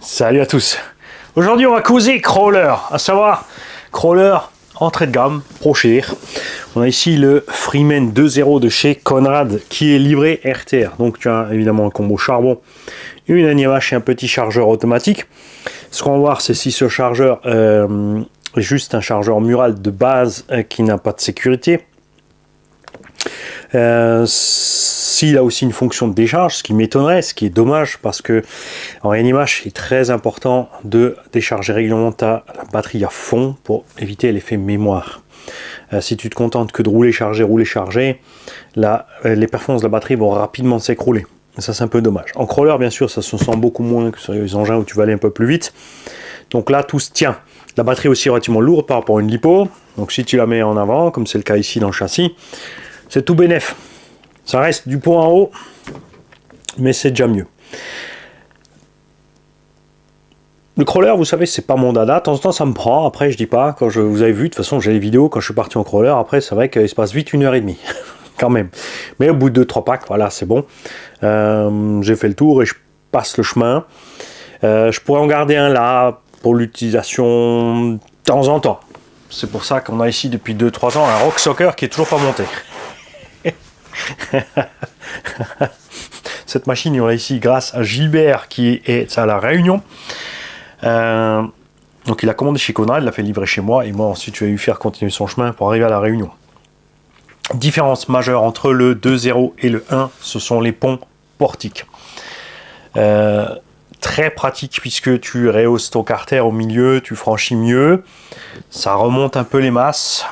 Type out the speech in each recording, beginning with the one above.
Salut à tous. Aujourd'hui, on va causer crawler, à savoir crawler entrée de gamme, pro cher. On a ici le Freeman 2.0 de chez Conrad qui est livré RTR. Donc tu as évidemment un combo charbon, une animache et un petit chargeur automatique. Ce qu'on va voir, c'est si ce chargeur est juste un chargeur mural de base qui n'a pas de sécurité. S'il a aussi une fonction de décharge, ce qui m'étonnerait, ce qui est dommage parce que en animache, il est très important de décharger régulièrement ta batterie à fond pour éviter l'effet mémoire. Si tu te contentes que de rouler, charger, les performances de la batterie vont rapidement s'écrouler. Ça, c'est un peu dommage. En crawler, bien sûr, ça se sent beaucoup moins que sur les engins où tu vas aller un peu plus vite. Donc là, tout se tient. La batterie est aussi relativement lourde par rapport à une lipo. Donc si tu la mets en avant, comme c'est le cas ici dans le châssis, c'est tout bénef. Ça reste du pot en haut, mais c'est déjà mieux. Le crawler, vous savez, c'est pas mon dada. De temps en temps, ça me prend. Après, je dis pas. Vous avez vu, de toute façon, j'ai les vidéos quand je suis parti en crawler. Après, c'est vrai qu'il se passe vite 1h30. Quand même. Mais au bout de 2-3 packs, voilà, c'est bon. J'ai fait le tour et je passe le chemin. Je pourrais en garder un là pour l'utilisation de temps en temps. C'est pour ça qu'on a ici depuis 2-3 ans un Rock Soccer qui est toujours pas monté. Cette machine, on l'a ici grâce à Gilbert qui est à La Réunion. Donc il a commandé chez Conrad, il l'a fait livrer chez moi et moi ensuite je vais lui faire continuer son chemin pour arriver à La Réunion. Différence majeure entre le 2.0 et le 1, ce sont les ponts portiques. Très pratique puisque tu rehausses ton carter au milieu, tu franchis mieux, ça remonte un peu les masses.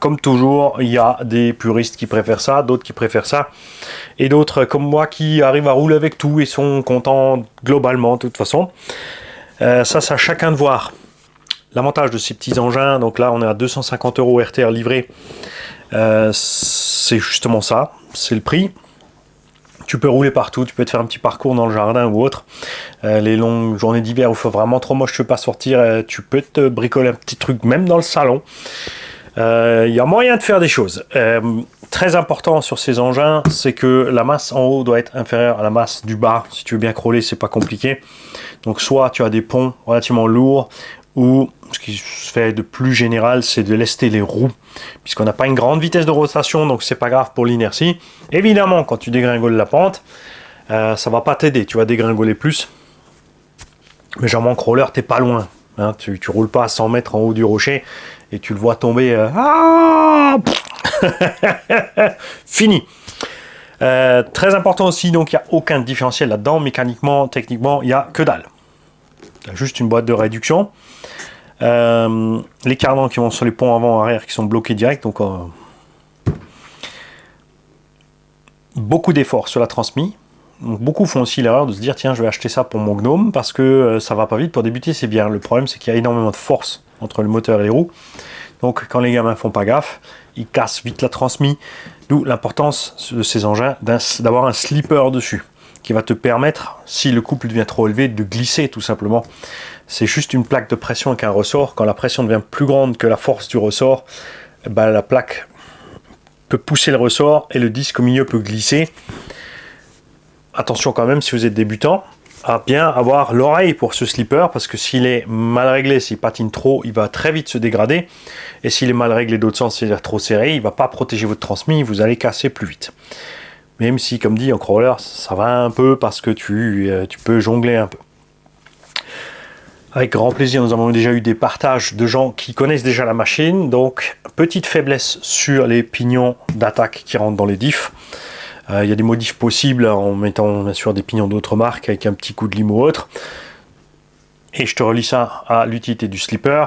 Comme toujours, il y a des puristes qui préfèrent ça, d'autres qui préfèrent ça, et d'autres comme moi qui arrivent à rouler avec tout et sont contents globalement de toute façon. Ça, c'est à chacun de voir. L'avantage de ces petits engins, donc là on est à 250 € RTR livré, c'est justement ça, c'est le prix. Tu peux rouler partout, tu peux te faire un petit parcours dans le jardin ou autre. Les longues journées d'hiver où il faut vraiment trop moche, tu peux pas sortir, tu peux te bricoler un petit truc même dans le salon. Il y a moyen de faire des choses. Très important sur ces engins, c'est que la masse en haut doit être inférieure à la masse du bas. Si tu veux bien crawler, c'est pas compliqué. Donc soit tu as des ponts relativement lourds, ou ce qui se fait de plus général, c'est de lester les roues, puisqu'on n'a pas une grande vitesse de rotation, donc c'est pas grave pour l'inertie. Évidemment, quand tu dégringoles la pente, ça va pas t'aider, tu vas dégringoler plus. Mais genre en crawler, t'es pas loin. Hein, tu roules pas à 100 mètres en haut du rocher et tu le vois tomber. Fini. Très important aussi, donc il n'y a aucun différentiel là-dedans. Mécaniquement, techniquement, il n'y a que dalle. Il y a juste une boîte de réduction. Les cardans qui vont sur les ponts avant-arrière qui sont bloqués direct. Donc beaucoup d'efforts sur la transmise. Donc beaucoup font aussi l'erreur de se dire tiens, je vais acheter ça pour mon gnome parce que ça va pas vite. Pour débuter, c'est bien. Le problème, c'est qu'il y a énormément de force entre le moteur et les roues. Donc quand les gamins font pas gaffe, ils cassent vite la transmise. D'où l'importance de ces engins d'avoir un slipper dessus qui va te permettre, si le couple devient trop élevé, de glisser tout simplement. C'est juste une plaque de pression avec un ressort. Quand la pression devient plus grande que la force du ressort, ben, la plaque peut pousser le ressort et le disque au milieu peut glisser. Attention quand même, si vous êtes débutant, à bien avoir l'oreille pour ce slipper, parce que s'il est mal réglé, s'il patine trop, il va très vite se dégrader. Et s'il est mal réglé d'autre sens, c'est-à-dire trop serré, il ne va pas protéger votre transmise, vous allez casser plus vite. Même si, comme dit, en crawler, ça va un peu parce que tu peux jongler un peu. Avec grand plaisir, nous avons déjà eu des partages de gens qui connaissent déjà la machine. Donc, petite faiblesse sur les pignons d'attaque qui rentrent dans les diffs. Il y a des modifs possibles en mettant bien sûr des pignons d'autres marques avec un petit coup de lime ou autre. Et je te relis ça à l'utilité du slipper.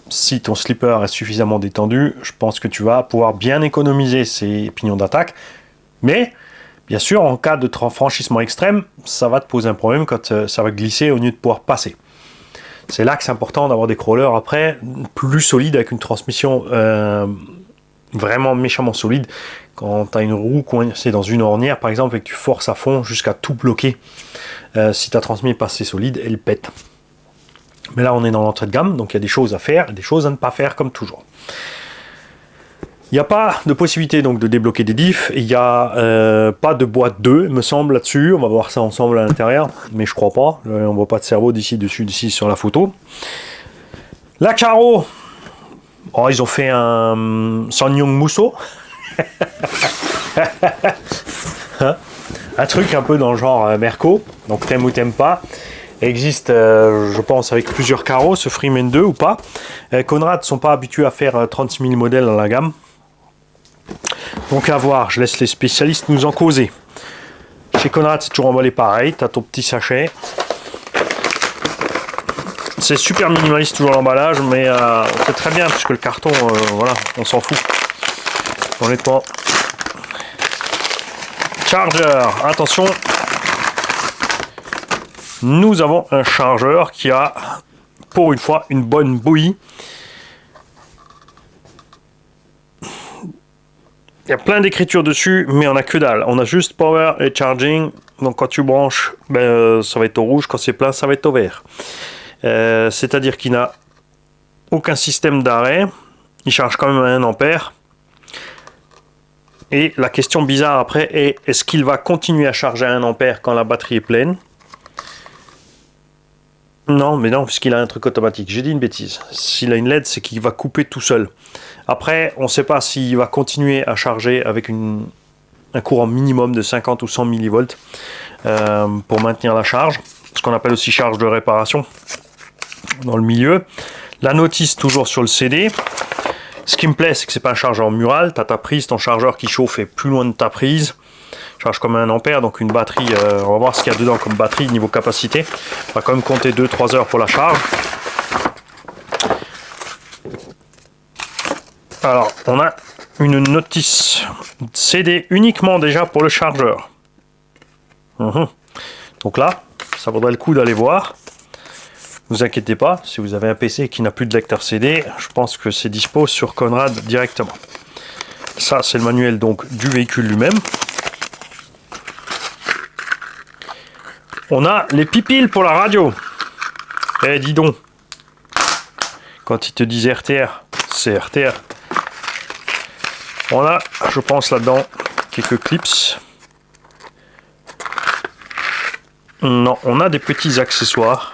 Si ton slipper est suffisamment détendu, je pense que tu vas pouvoir bien économiser ces pignons d'attaque. Mais, bien sûr, en cas de franchissement extrême, ça va te poser un problème quand ça va glisser au lieu de pouvoir passer. C'est là que c'est important d'avoir des crawlers après plus solides avec une transmission vraiment méchamment solide. Quand tu as une roue coincée dans une ornière par exemple et que tu forces à fond jusqu'à tout bloquer, si ta transmission n'est pas assez solide, elle pète. Mais là on est dans l'entrée de gamme, donc il y a des choses à faire et des choses à ne pas faire comme toujours. Il n'y a pas de possibilité donc de débloquer des diffs. Il n'y a pas de boîte 2, il me semble, là-dessus. On va voir ça ensemble à l'intérieur, mais je crois pas. On voit pas de cerveau d'ici sur la photo. La Caro. Oh, ils ont fait un Sanyong Musso. Un truc un peu dans le genre Merco. Donc t'aimes ou t'aimes pas. Existe, je pense, avec plusieurs carreaux, ce Freeman 2 ou pas. Conrad ne sont pas habitués à faire 36 000 modèles dans la gamme. Donc à voir, je laisse les spécialistes nous en causer. Chez Conrad, c'est toujours emballé pareil, tu as ton petit sachet. C'est super minimaliste toujours l'emballage, mais c'est très bien puisque le carton, voilà, on s'en fout. Honnêtement. Chargeur, attention. Nous avons un chargeur qui a, pour une fois, une bonne bouillie. Il y a plein d'écritures dessus, mais on n'a que dalle. On a juste power et charging. Donc quand tu branches, ça va être au rouge. Quand c'est plein, ça va être au vert. C'est-à-dire qu'il n'a aucun système d'arrêt. Il charge quand même à 1 ampère. Et la question bizarre après est, est-ce qu'il va continuer à charger à 1 ampère quand la batterie est pleine? Non, mais non, puisqu'il a un truc automatique. J'ai dit une bêtise. S'il a une LED, c'est qu'il va couper tout seul. Après, on ne sait pas s'il va continuer à charger avec un courant minimum de 50 ou 100 millivolts pour maintenir la charge. Ce qu'on appelle aussi charge de réparation dans le milieu. La notice toujours sur le CD. Ce qui me plaît, c'est que c'est pas un chargeur mural. Tu as ta prise, ton chargeur qui chauffe est plus loin de ta prise. Charge comme 1 ampère, donc une batterie, on va voir ce qu'il y a dedans comme batterie niveau capacité. On va quand même compter 2-3 heures pour la charge. Alors, on a une notice CD uniquement déjà pour le chargeur. Donc là, ça vaudrait le coup d'aller voir. Ne vous inquiétez pas, si vous avez un PC qui n'a plus de lecteur CD, je pense que c'est dispo sur Conrad directement. Ça, c'est le manuel donc du véhicule lui-même. On a les pipiles pour la radio. Eh, dis donc. Quand ils te disent RTR, c'est RTR. On a, je pense là-dedans, quelques clips. Non, on a des petits accessoires.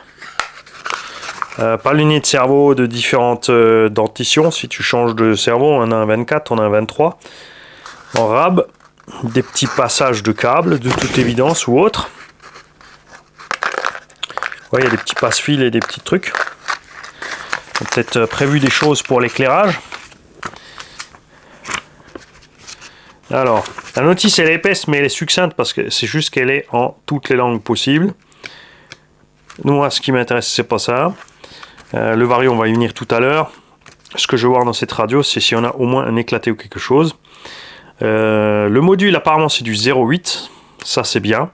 Pas lignée de cerveau de différentes dentitions. Si tu changes de cerveau, on a un 24, on a un 23. En rab, des petits passages de câbles, de toute évidence, ou autre. Ouais, il y a des petits passe-fils et des petits trucs. On a peut-être prévu des choses pour l'éclairage. Alors, la notice elle est épaisse mais elle est succincte parce que c'est juste qu'elle est en toutes les langues possibles. Moi, ce qui m'intéresse, c'est pas ça. Le vario, on va y venir tout à l'heure. Ce que je veux voir dans cette radio, c'est si on a au moins un éclaté ou quelque chose. Le module, apparemment, c'est du 0,8. Ça, c'est bien.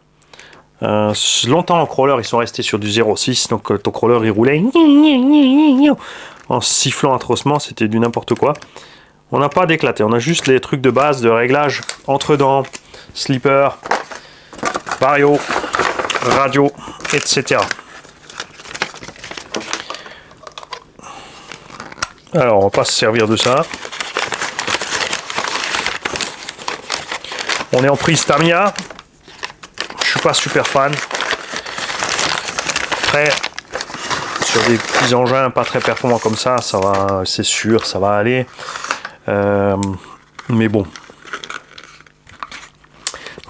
Longtemps en crawler ils sont restés sur du 0,6, donc ton crawler il roulait en sifflant atrocement, c'était du n'importe quoi. On n'a pas d'éclaté, on a juste les trucs de base de réglage entre dents, slipper, vario, radio, etc. Alors on va pas se servir de ça. On est en prise Tamiya. Je suis pas super fan. Après, sur des petits engins pas très performants comme ça va, c'est sûr, ça va aller. Mais bon,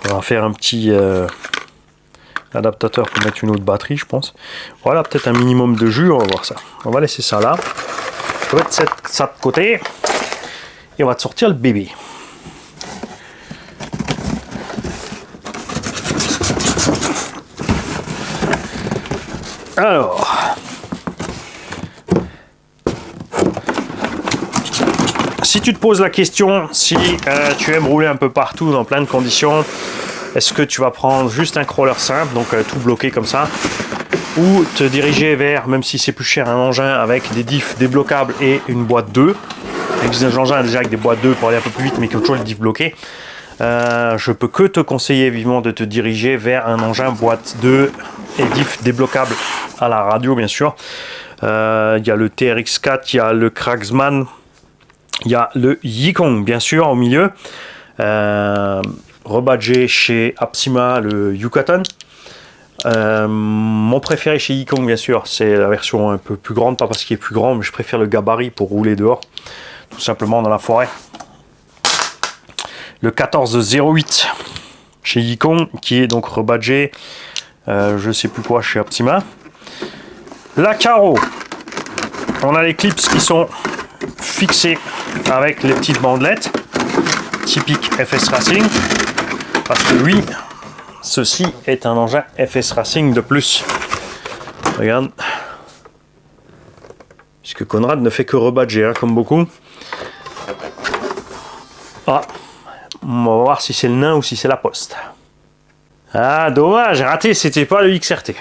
on va faire un petit adaptateur pour mettre une autre batterie, je pense. Voilà, peut-être un minimum de jus, on va voir ça. On va laisser ça là. On va mettre ça de côté et on va te sortir le bébé. Alors, si tu te poses la question, si tu aimes rouler un peu partout dans plein de conditions, est-ce que tu vas prendre juste un crawler simple, donc tout bloqué comme ça, ou te diriger vers, même si c'est plus cher, un engin avec des diffs débloquables et une boîte 2. Existe un engin déjà avec des boîtes 2 pour aller un peu plus vite, mais qui a toujours le diff bloqué. Je peux que te conseiller vivement de te diriger vers un engin boîte 2 et diff débloquable à la radio bien sûr. Il y a le TRX4, il y a le Cragsman, Il y a le Yikong, bien sûr, au milieu. Rebadgé chez Apsima, le Yucatan. Mon préféré chez Yikong, bien sûr, c'est la version un peu plus grande, pas parce qu'il est plus grand, mais je préfère le gabarit pour rouler dehors, tout simplement dans la forêt. Le 1408 chez Yikong, qui est donc rebadgé, je sais plus quoi, chez Apsima. La Karo, on a les clips qui sont fixés avec les petites bandelettes, typique FS Racing, parce que oui, ceci est un engin FS Racing de plus. Regarde. Puisque Conrad ne fait que rebadger, hein, comme beaucoup. Ah, on va voir si c'est le nain ou si c'est la poste. Ah, dommage, raté, c'était pas le XRT.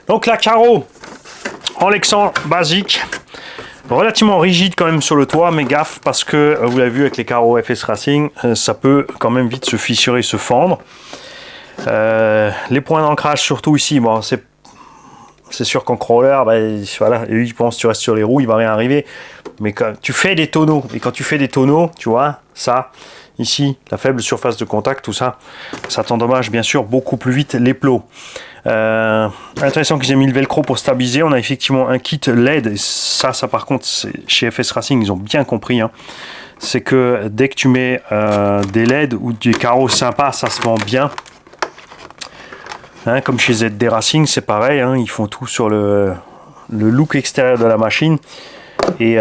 Donc la Karo, en Lexan basique, relativement rigide quand même sur le toit, mais gaffe parce que vous l'avez vu avec les Karo FS Racing, ça peut quand même vite se fissurer, se fendre. Les points d'ancrage surtout ici, bon c'est sûr qu'en crawler, voilà, lui il pense que tu restes sur les roues, il va rien arriver. Mais quand tu fais des tonneaux, et quand tu fais des tonneaux, tu vois, ça, ici, la faible surface de contact, tout ça, ça t'endommage bien sûr beaucoup plus vite les plots. Intéressant qu'ils aient mis le velcro pour stabiliser. On a effectivement un kit LED, et ça par contre, chez FS Racing, ils ont bien compris. Hein. C'est que dès que tu mets des LED ou des carreaux sympas, ça se vend bien. Hein, comme chez ZD Racing, c'est pareil, hein, ils font tout sur le look extérieur de la machine. Et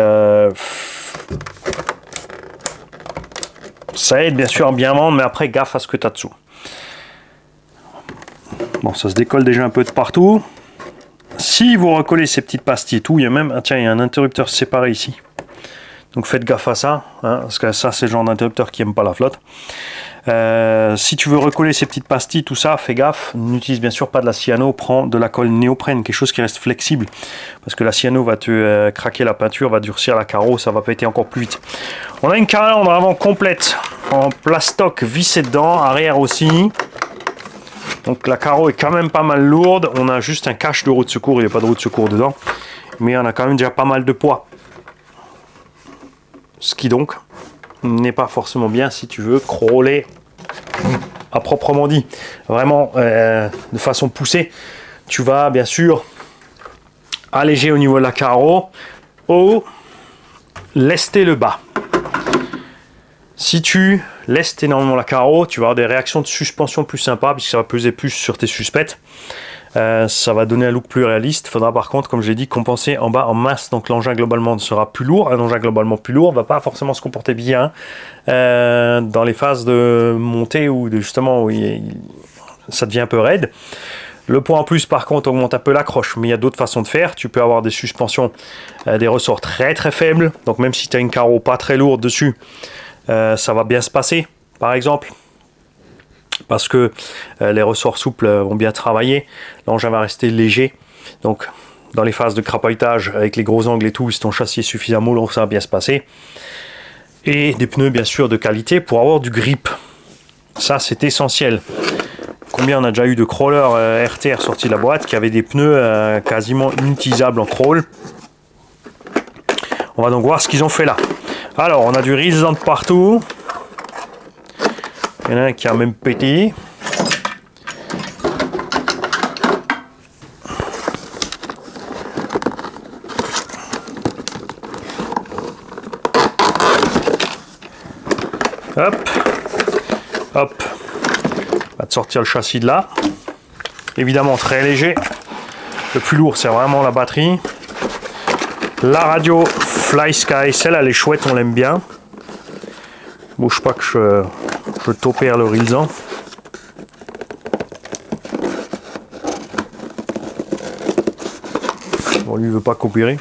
ça aide bien sûr à bien vendre, mais après gaffe à ce que tu as dessous. Bon, ça se décolle déjà un peu de partout. Si vous recollez ces petites pastilles et tout, il y a même, tiens, il y a un interrupteur séparé ici. Donc faites gaffe à ça, hein, parce que ça c'est le genre d'interrupteur qui n'aime pas la flotte. Si tu veux recoller ces petites pastilles, tout ça, fais gaffe. N'utilise bien sûr pas de la cyano, prends de la colle néoprène, quelque chose qui reste flexible. Parce que la cyano va te craquer la peinture, va durcir la carreau, ça va péter encore plus vite. On a une calandre avant complète, en plastoc vissé dedans, arrière aussi. Donc la carreau est quand même pas mal lourde. On a juste un cache de roue de secours, il n'y a pas de roue de secours dedans. Mais on a quand même déjà pas mal de poids. Ce qui donc n'est pas forcément bien si tu veux crawler à proprement dit. Vraiment de façon poussée. Tu vas bien sûr alléger au niveau de la carreau ou lester le bas. Si tu lestes énormément la carreau, tu vas avoir des réactions de suspension plus sympas puisque ça va peser plus sur tes suspects. Ça va donner un look plus réaliste. Il faudra par contre, comme je l'ai dit, compenser en bas en masse. Donc l'engin globalement sera plus lourd. Un engin globalement plus lourd ne va pas forcément se comporter bien dans les phases de montée ou justement où ça devient un peu raide. Le poids en plus par contre augmente un peu l'accroche, mais il y a d'autres façons de faire. Tu peux avoir des suspensions, des ressorts très très faibles. Donc même si tu as une carreau pas très lourde dessus, ça va bien se passer par exemple. Parce que les ressorts souples vont bien travailler, l'engin va rester léger. Donc dans les phases de crapahutage avec les gros angles et tout, si ton châssis est suffisamment lourd, ça va bien se passer. Et des pneus bien sûr de qualité pour avoir du grip. Ça c'est essentiel. Combien on a déjà eu de crawlers RTR sortis de la boîte qui avaient des pneus quasiment inutilisables en crawl. On va donc voir ce qu'ils ont fait là. Alors on a du Rizant partout. Il y en a un qui a même pété. Hop. Hop. On va te sortir le châssis de là. Évidemment très léger. Le plus lourd c'est vraiment la batterie. La radio FlySky, celle-là elle est chouette, on l'aime bien. Bouge pas que je t'opère le Rilsan. Bon, lui il veut pas coopérer.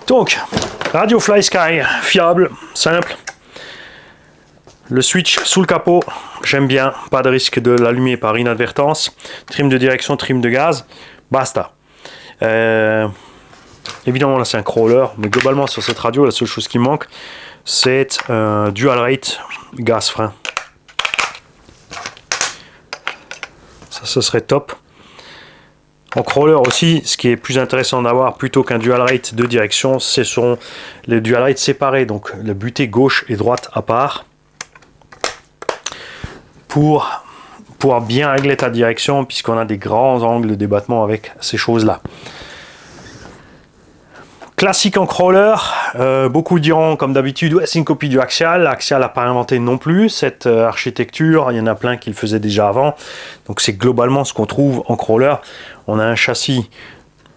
Donc, radio FlySky, fiable, simple. Le switch sous le capot, j'aime bien, pas de risque de l'allumer par inadvertance. Trim de direction, trim de gaz, basta. Évidemment là c'est un crawler, mais globalement sur cette radio la seule chose qui manque c'est un dual rate gaz frein. Ça, ce serait top. En crawler aussi, ce qui est plus intéressant d'avoir plutôt qu'un dual rate de direction, ce sont les dual rates séparés, donc le butée gauche et droite à part, pour pouvoir bien régler ta direction, puisqu'on a des grands angles de débattement avec ces choses-là. Classique en crawler, beaucoup diront comme d'habitude, ouais, c'est une copie du Axial. L'Axial n'a pas inventé non plus cette architecture, il y en a plein qui le faisaient déjà avant. Donc c'est globalement ce qu'on trouve en crawler. On a un châssis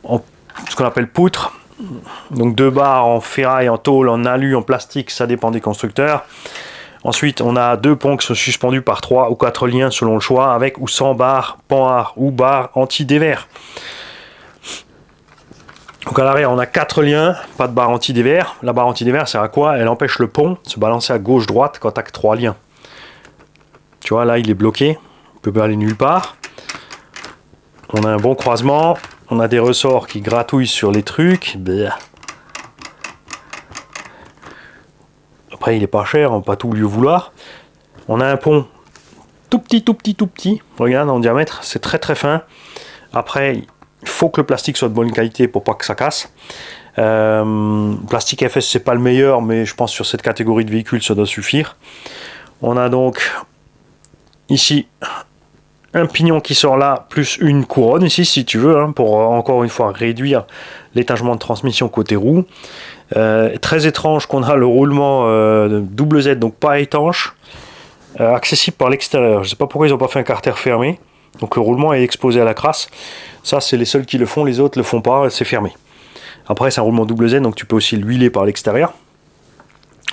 en ce qu'on appelle poutre, donc 2 barres en ferraille, en tôle, en alu, en plastique, ça dépend des constructeurs. Ensuite, on a 2 ponts qui sont suspendus par 3 ou 4 liens selon le choix, avec ou sans barres, panhard ou barres anti-dévers. Donc à l'arrière, on a 4 liens, pas de barre anti-dévers. La barre anti-dévers sert à quoi? Elle empêche le pont de se balancer à gauche-droite quand tu as que 3 liens. Tu vois, là, il est bloqué. Il peut pas aller nulle part. On a un bon croisement. On a des ressorts qui gratouillent sur les trucs. Après, il est pas cher, on va pas tout lui vouloir. On a un pont tout petit. Regarde, en diamètre, c'est très très fin. Après, il faut que le plastique soit de bonne qualité pour pas que ça casse. Plastique FS, c'est pas le meilleur, mais je pense que sur cette catégorie de véhicules, ça doit suffire. On a donc ici un pignon qui sort là, plus une couronne ici, si tu veux, hein, pour encore une fois réduire l'étagement de transmission côté roue. Très étrange qu'on a le roulement double Z, donc pas étanche, accessible par l'extérieur. Je sais pas pourquoi ils n'ont pas fait un carter fermé. Donc le roulement est exposé à la crasse. Ça, c'est les seuls qui le font, les autres le font pas, c'est fermé. Après, c'est un roulement double Z, donc tu peux aussi l'huiler par l'extérieur.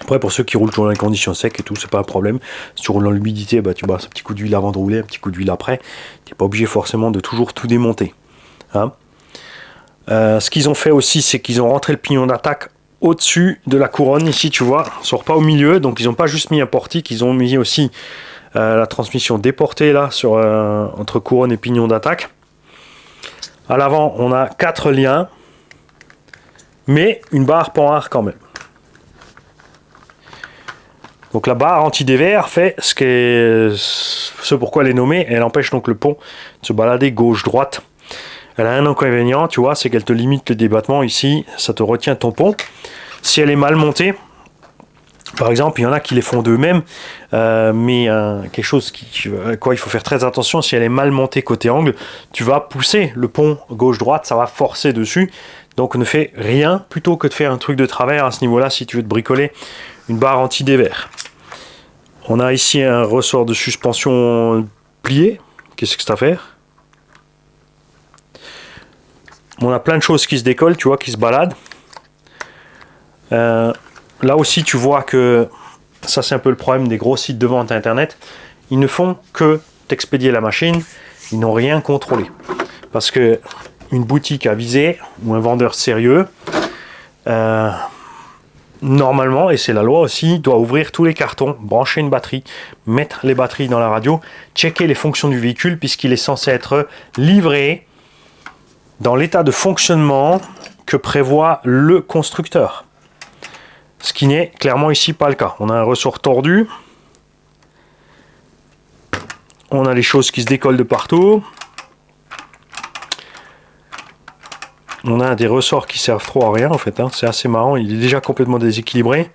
Après, pour ceux qui roulent toujours dans les conditions secs et tout, c'est pas un problème. Si tu roules dans l'humidité, bah, tu passes un petit coup d'huile avant de rouler, un petit coup d'huile après. Tu n'es pas obligé forcément de toujours tout démonter. Hein, ce qu'ils ont fait aussi, c'est qu'ils ont rentré le pignon d'attaque au-dessus de la couronne. Ici, tu vois, on ne sort pas au milieu, donc ils n'ont pas juste mis un portique, ils ont mis aussi la transmission déportée là, sur, entre couronne et pignon d'attaque. À l'avant, on a 4 liens, mais une barre panhard quand même. Donc la barre anti-dévers fait ce pourquoi elle est nommée. Elle empêche donc le pont de se balader gauche-droite. Elle a un inconvénient, tu vois, c'est qu'elle te limite le débattement. Ici, ça te retient ton pont. Si elle est mal montée, par exemple, il y en a qui les font d'eux-mêmes, mais quelque chose à quoi il faut faire très attention, si elle est mal montée côté angle, tu vas pousser le pont gauche-droite, ça va forcer dessus. Donc ne fais rien plutôt que de faire un truc de travers à ce niveau-là si tu veux te bricoler une barre anti-dévers. On a ici un ressort de suspension plié. Qu'est-ce que c'est à faire? On a plein de choses qui se décollent, tu vois, qui se baladent. Là aussi, tu vois que ça, c'est un peu le problème des gros sites de vente internet. Ils ne font que t'expédier la machine. Ils n'ont rien contrôlé. Parce que une boutique avisée ou un vendeur sérieux, normalement, et c'est la loi aussi, doit ouvrir tous les cartons, brancher une batterie, mettre les batteries dans la radio, checker les fonctions du véhicule puisqu'il est censé être livré dans l'état de fonctionnement que prévoit le constructeur. Ce qui n'est clairement ici pas le cas. On a un ressort tordu. On a les choses qui se décollent de partout. On a des ressorts qui servent trop à rien en fait. Hein. C'est assez marrant. Il est déjà complètement déséquilibré.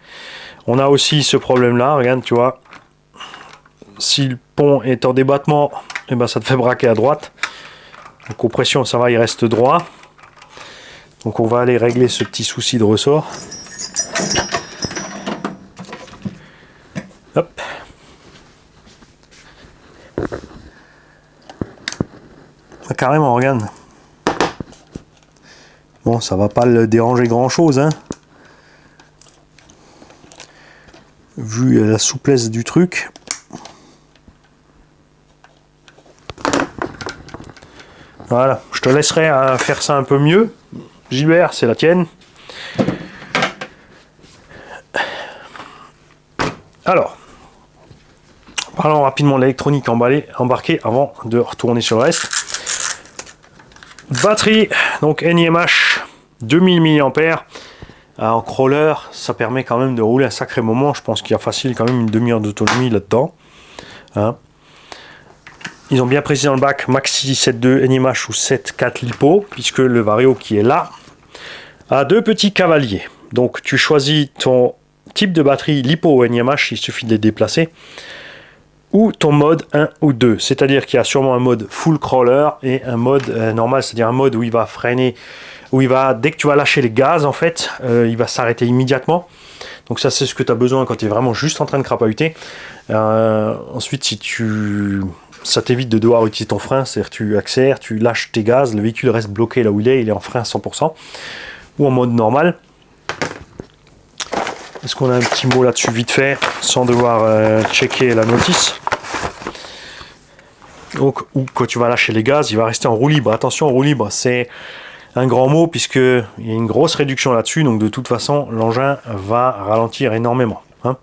On a aussi ce problème là. Regarde, tu vois. Si le pont est en débattement, eh ben, ça te fait braquer à droite. En compression, ça va, il reste droit. Donc on va aller régler ce petit souci de ressort. Hop. Ah, carrément, regarde. Bon, ça va pas le déranger grand chose, hein. Vu la souplesse du truc. Voilà, je te laisserai faire ça un peu mieux. Gilbert, c'est la tienne. Alors, parlons rapidement de l'électronique embarquée avant de retourner sur le reste. Batterie, donc NiMH 2000 mAh En crawler, ça permet quand même de rouler un sacré moment. Je pense qu'il y a facile quand même une demi-heure d'autonomie là-dedans. Hein. Ils ont bien précisé dans le bac Maxi 7.2 NMH ou 7.4 Lipo, puisque le Vario qui est là a 2 petits cavaliers. Donc tu choisis ton type de batterie Lipo ou NMH, il suffit de les déplacer, ou ton mode 1 ou 2. C'est-à-dire qu'il y a sûrement un mode full crawler et un mode normal, c'est-à-dire un mode où il va freiner, où il va, dès que tu vas lâcher les gaz, en fait, il va s'arrêter immédiatement. Donc ça, c'est ce que tu as besoin quand tu es vraiment juste en train de crapahuter. Ensuite, si ça t'évite de devoir utiliser ton frein, c'est-à-dire tu accélères, tu lâches tes gaz, le véhicule reste bloqué là où il est en frein à 100%, ou en mode normal. Est-ce qu'on a un petit mot là-dessus vite fait, sans devoir checker la notice? Donc, ou quand tu vas lâcher les gaz, il va rester en roue libre. Attention, roue libre, c'est un grand mot puisqu'il y a une grosse réduction là-dessus, donc de toute façon, l'engin va ralentir énormément. Hein.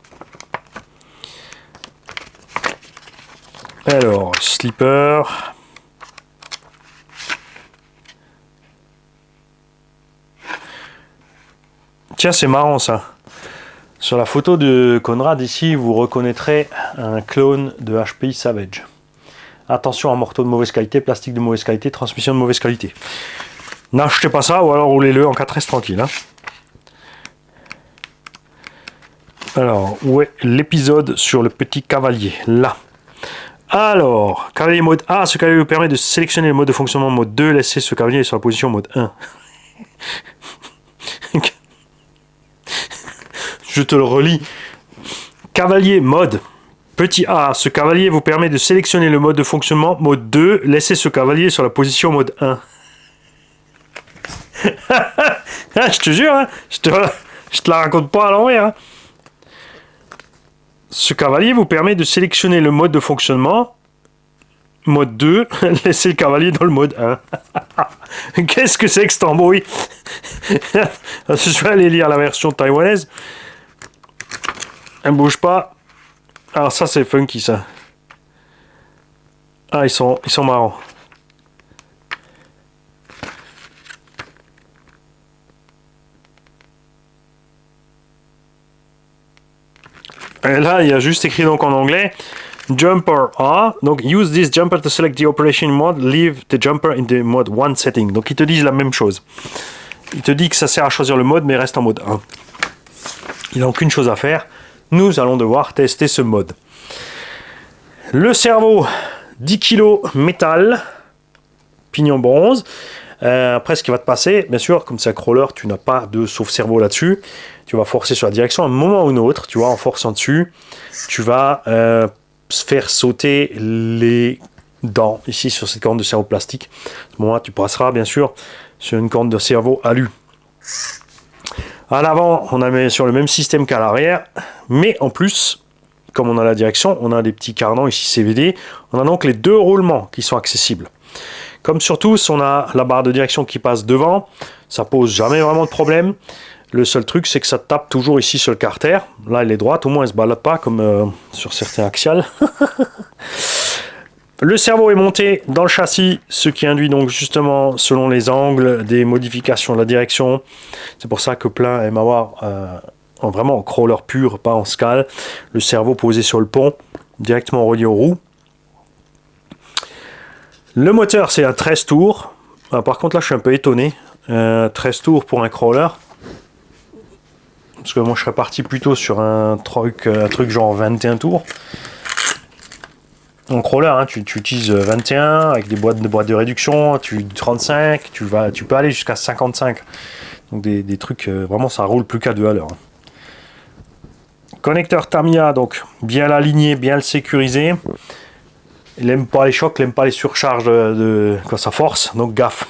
Alors, slipper. Tiens, c'est marrant ça. Sur la photo de Conrad ici, vous reconnaîtrez un clone de HPI Savage. Attention à morceau de mauvaise qualité, plastique de mauvaise qualité, transmission de mauvaise qualité. N'achetez pas ça ou alors roulez-le en 4S tranquille. Hein. Alors, où est l'épisode sur le petit cavalier? Là. Alors, cavalier mode A, ce cavalier vous permet de sélectionner le mode de fonctionnement mode 2, laissez ce cavalier sur la position mode 1. Je te le relis. Cavalier mode petit A, ce cavalier vous permet de sélectionner le mode de fonctionnement mode 2, laissez ce cavalier sur la position mode 1. Je te jure, hein, je te la raconte pas à l'envers. Hein. Ce cavalier vous permet de sélectionner le mode de fonctionnement mode 2, laissez le cavalier dans le mode 1. Qu'est-ce que c'est que cet embrouille? Je vais aller lire la version taïwanaise. Elle ne bouge pas. Alors ça c'est funky ça. Ah ils sont marrants. Et là il y a juste écrit donc en anglais Jumper A, donc use this jumper to select the operation mode, leave the jumper in the mode 1 setting. Donc ils te disent la même chose. Il te dit que ça sert à choisir le mode mais reste en mode 1. Il n'a aucune chose à faire. Nous allons devoir tester ce mode. Le cerveau, 10 kg métal, pignon bronze. Après, ce qui va te passer, bien sûr, comme c'est un crawler, tu n'as pas de sauve-cerveau là-dessus. Tu vas forcer sur la direction. À un moment ou un autre, tu vois, en forçant dessus, tu vas faire sauter les dents, ici, sur cette corne de cerveau plastique. À ce moment-là, tu passeras, bien sûr, sur une corne de cerveau alu. À l'avant, on a mis sur le même système qu'à l'arrière, mais en plus, comme on a la direction, on a des petits carnans ici CVD, on a donc les 2 roulements qui sont accessibles. Comme sur tous, on a la barre de direction qui passe devant, ça pose jamais vraiment de problème. Le seul truc, c'est que ça tape toujours ici sur le carter. Là, elle est droite, au moins elle ne se balade pas comme sur certains axiales. Le cerveau est monté dans le châssis, ce qui induit donc justement, selon les angles, des modifications de la direction. C'est pour ça que plein aiment avoir vraiment en crawler pur, pas en scale, le cerveau posé sur le pont, directement relié aux roues. Le moteur, c'est un 13 tours. Par contre, là, je suis un peu étonné. 13 tours pour un crawler. Parce que moi, je serais parti plutôt sur un truc genre 21 tours. En crawler, hein, tu utilises 21 avec des boîtes de réduction, 35, tu peux aller jusqu'à 55. Donc des trucs, vraiment ça roule plus qu'à 2 à l'heure. Connecteur Tamiya, donc bien l'aligner, bien le sécuriser. Il n'aime pas les chocs, il n'aime pas les surcharges quand ça force, donc gaffe.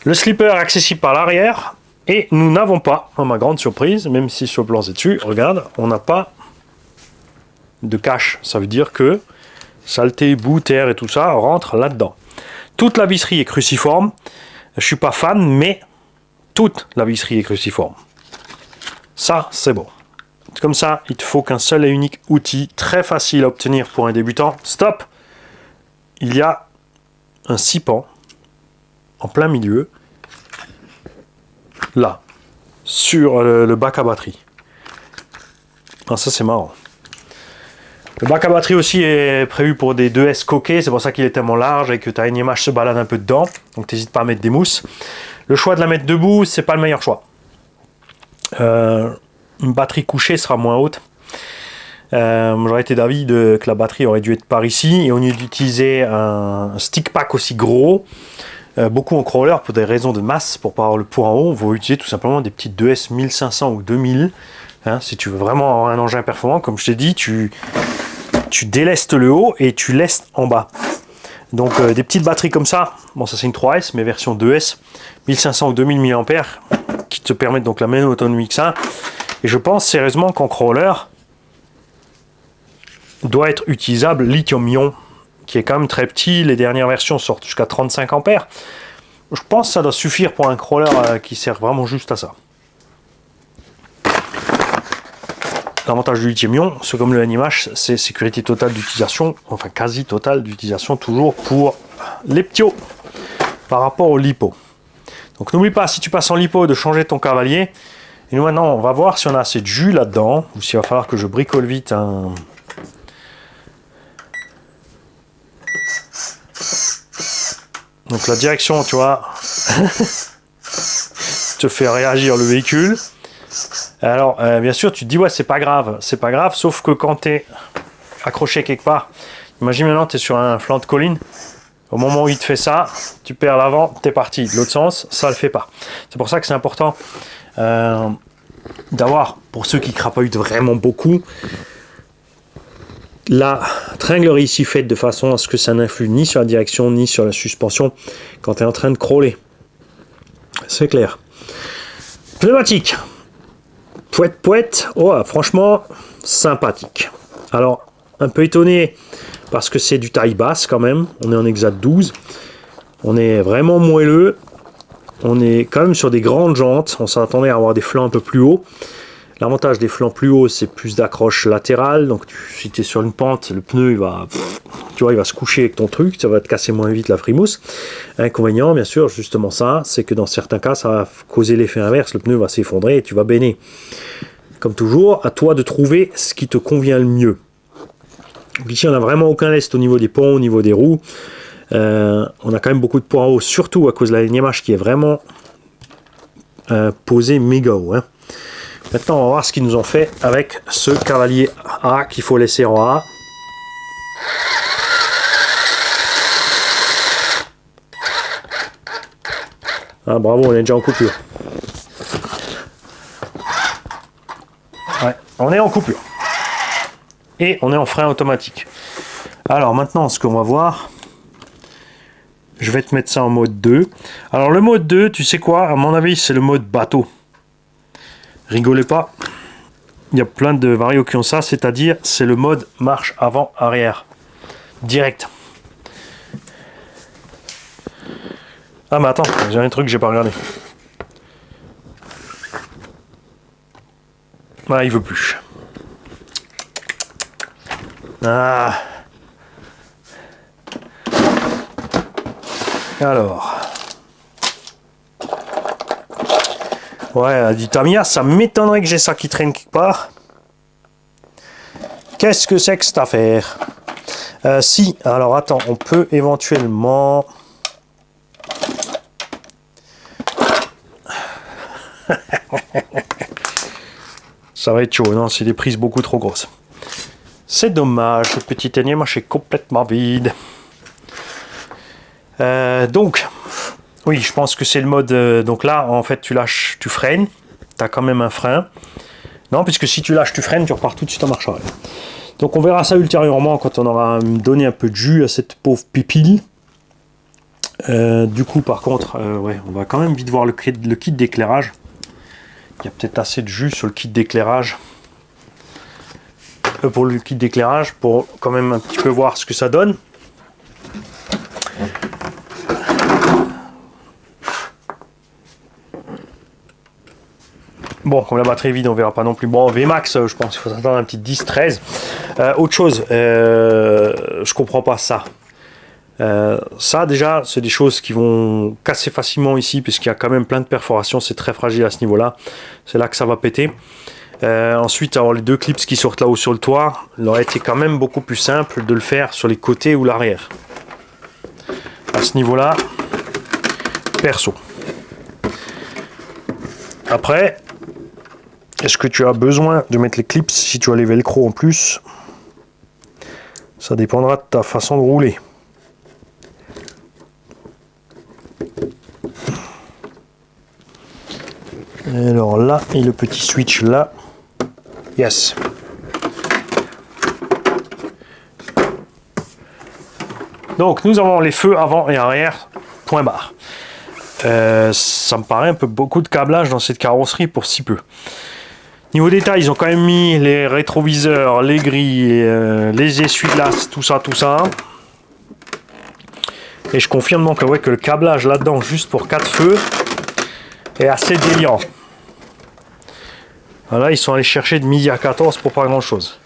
Le slipper est accessible par l'arrière. Et nous n'avons pas, à ma grande surprise, même si sur le plan c'est dessus, regarde, on n'a pas de cache. Ça veut dire que saleté, boue, terre et tout ça rentre là-dedans. Toute la visserie est cruciforme. Je suis pas fan, mais toute la visserie est cruciforme. Ça, c'est bon. Comme ça, il te faut qu'un seul et unique outil, très facile à obtenir pour un débutant. Stop! Il y a un 6 pans en plein milieu. Là. sur le bac à batterie. Ah, ça c'est marrant. Le bac à batterie aussi est prévu pour des 2S coquets, c'est pour ça qu'il est tellement large et que ta NiMH se balade un peu dedans, donc n'hésite pas à mettre des mousses. Le choix de la mettre debout, c'est pas le meilleur choix. Une batterie couchée sera moins haute. J'aurais été d'avis que la batterie aurait dû être par ici, et au lieu d'utiliser un stick pack aussi gros, beaucoup en crawler, pour des raisons de masse, pour pas avoir le poids en haut, on va utiliser tout simplement des petites 2S 1500 ou 2000. Hein, si tu veux vraiment avoir un engin performant, comme je t'ai dit, tu délestes le haut et tu lestes en bas. Donc des petites batteries comme ça, bon ça c'est une 3S, mais version 2S, 1500 ou 2000 mAh, qui te permettent donc la même autonomie que ça. Et je pense sérieusement qu'en crawler, doit être utilisable lithium-ion, qui est quand même très petit. Les dernières versions sortent jusqu'à 35 ampères. Je pense que ça doit suffire pour un crawler qui sert vraiment juste à ça. L'avantage du lithium-ion, c'est comme le NiMH, c'est sécurité totale d'utilisation, enfin quasi totale d'utilisation toujours pour les ptios par rapport au lipo. Donc n'oublie pas, si tu passes en lipo, de changer ton cavalier. Et nous maintenant, on va voir si on a assez de jus là-dedans, ou s'il va falloir que je bricole vite un... Donc la direction, tu vois, te fait réagir le véhicule. Alors, bien sûr, tu te dis, ouais, c'est pas grave, sauf que quand tu es accroché quelque part, imagine maintenant, tu es sur un flanc de colline, au moment où il te fait ça, tu perds l'avant, tu es parti. De l'autre sens, ça le fait pas. C'est pour ça que c'est important d'avoir, pour ceux qui crapahutent vraiment beaucoup, la tringlerie ici faite de façon à ce que ça n'influe ni sur la direction, ni sur la suspension quand tu es en train de crawler. C'est clair. Pneumatique. Pouette, oh, franchement, sympathique. Alors, un peu étonné parce que c'est du taille basse quand même. On est en Exat 12. On est vraiment moelleux. On est quand même sur des grandes jantes. On s'attendait à avoir des flancs un peu plus hauts. L'avantage des flancs plus hauts, c'est plus d'accroche latérale. Donc, si tu es sur une pente, le pneu, il va se coucher avec ton truc. Ça va te casser moins vite la frimousse. Inconvénient, bien sûr, justement ça, c'est que dans certains cas, ça va causer l'effet inverse. Le pneu va s'effondrer et tu vas béner. Comme toujours, à toi de trouver ce qui te convient le mieux. Donc ici, on n'a vraiment aucun lest au niveau des ponts, au niveau des roues. On a quand même beaucoup de poids en haut, surtout à cause de la NiMH qui est vraiment posée méga haut. Hein. Maintenant, on va voir ce qu'ils nous ont fait avec ce cavalier A qu'il faut laisser en A. Ah, bravo, on est déjà en coupure. Ouais, on est en coupure. Et on est en frein automatique. Alors maintenant, ce qu'on va voir, je vais te mettre ça en mode 2. Alors le mode 2, tu sais quoi? À mon avis, c'est le mode bateau. Rigolez pas. Il y a plein de varios qui ont ça, c'est-à-dire c'est le mode marche avant-arrière. Direct. Ah mais attends, j'ai un truc que j'ai pas regardé. Ah, il veut plus. Ah. Alors. Ouais, du Tamiya, ça m'étonnerait que j'ai ça qui traîne quelque part. Qu'est-ce que c'est que cette affaire? Si, alors attends, on peut éventuellement... Ça va être chaud, non? C'est des prises beaucoup trop grosses. C'est dommage, le petit NiMH est complètement vide. Donc, oui, je pense que c'est le mode... donc là, en fait, tu lâches, tu freines. Tu as quand même un frein. Non, puisque si tu lâches, tu freines, tu repars tout de suite en marche arrière. Donc on verra ça ultérieurement quand on aura donné un peu de jus à cette pauvre pipille. Du coup, par contre, ouais, on va quand même vite voir le kit d'éclairage. Il y a peut-être assez de jus sur le kit d'éclairage. Pour le kit d'éclairage, pour quand même un petit peu voir ce que ça donne. Bon, comme la batterie est vide, on verra pas non plus. Bon, Vmax, je pense qu'il faut s'attendre à un petit 10-13. Autre chose, je comprends pas ça. Ça déjà c'est des choses qui vont casser facilement ici puisqu'il y a quand même plein de perforations, c'est très fragile à ce niveau là, c'est là que ça va péter. Ensuite avoir les deux clips qui sortent là-haut sur le toit, il aurait été quand même beaucoup plus simple de le faire sur les côtés ou l'arrière. À ce niveau là, perso. Après, est-ce que tu as besoin de mettre les clips si tu as les velcro en plus? Ça dépendra de ta façon de rouler. Alors là, et le petit switch là. Yes. Donc nous avons les feux avant et arrière, point barre. Ça me paraît un peu beaucoup de câblage dans cette carrosserie pour si peu. Niveau détail, ils ont quand même mis les rétroviseurs, les grilles, les essuie-glaces, tout ça. Et je confirme donc que le câblage là-dedans, juste pour 4 feux, est assez délirant. Voilà, ils sont allés chercher de midi à 14 pour pas grand-chose.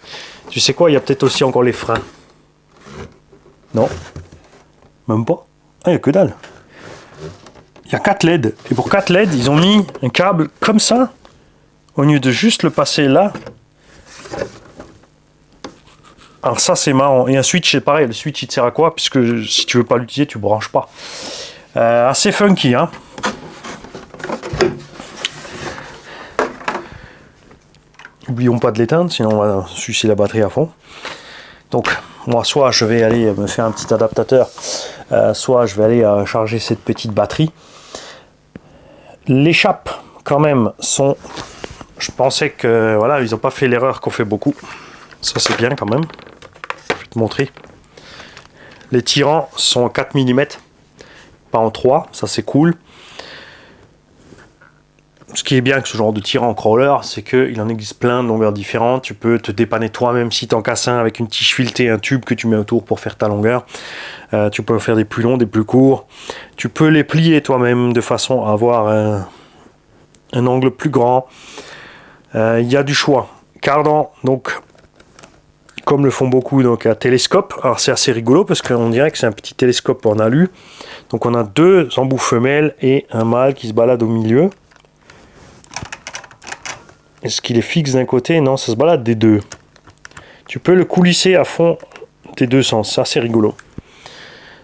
Tu sais quoi, il y a peut-être aussi encore les freins. Non, même pas. Ah, il n'y a que dalle. Il y a 4 LED. Et pour 4 LED, ils ont mis un câble comme ça, au lieu de juste le passer là. Alors ça, c'est marrant. Et un switch, c'est pareil. Le switch, il te sert à quoi? Puisque si tu veux pas l'utiliser, tu branches pas. Assez funky, hein. N'oublions pas de l'éteindre, sinon on va sucer la batterie à fond. Donc, moi, soit je vais aller me faire un petit adaptateur, soit je vais aller charger cette petite batterie. L'échappe, quand même, sont... Je pensais que, voilà, ils n'ont pas fait l'erreur qu'on fait beaucoup. Ça, c'est bien, quand même. Je vais te montrer. Les tirants sont en 4 mm, pas en 3. Ça, c'est cool. Ce qui est bien avec ce genre de tirant en crawler, c'est qu'il en existe plein de longueurs différentes. Tu peux te dépanner toi-même si tu en casses un avec une tige filetée, un tube que tu mets autour pour faire ta longueur. Tu peux faire des plus longs, des plus courts. Tu peux les plier toi-même de façon à avoir un angle plus grand. Il y a du choix. Cardan, donc, comme le font beaucoup, donc un télescope. Alors c'est assez rigolo parce qu'on dirait que c'est un petit télescope en alu. Donc on a 2 embouts femelles et un mâle qui se balade au milieu. Est-ce qu'il est fixe d'un côté? Non, ça se balade des deux. Tu peux le coulisser à fond des deux sens, ça c'est rigolo.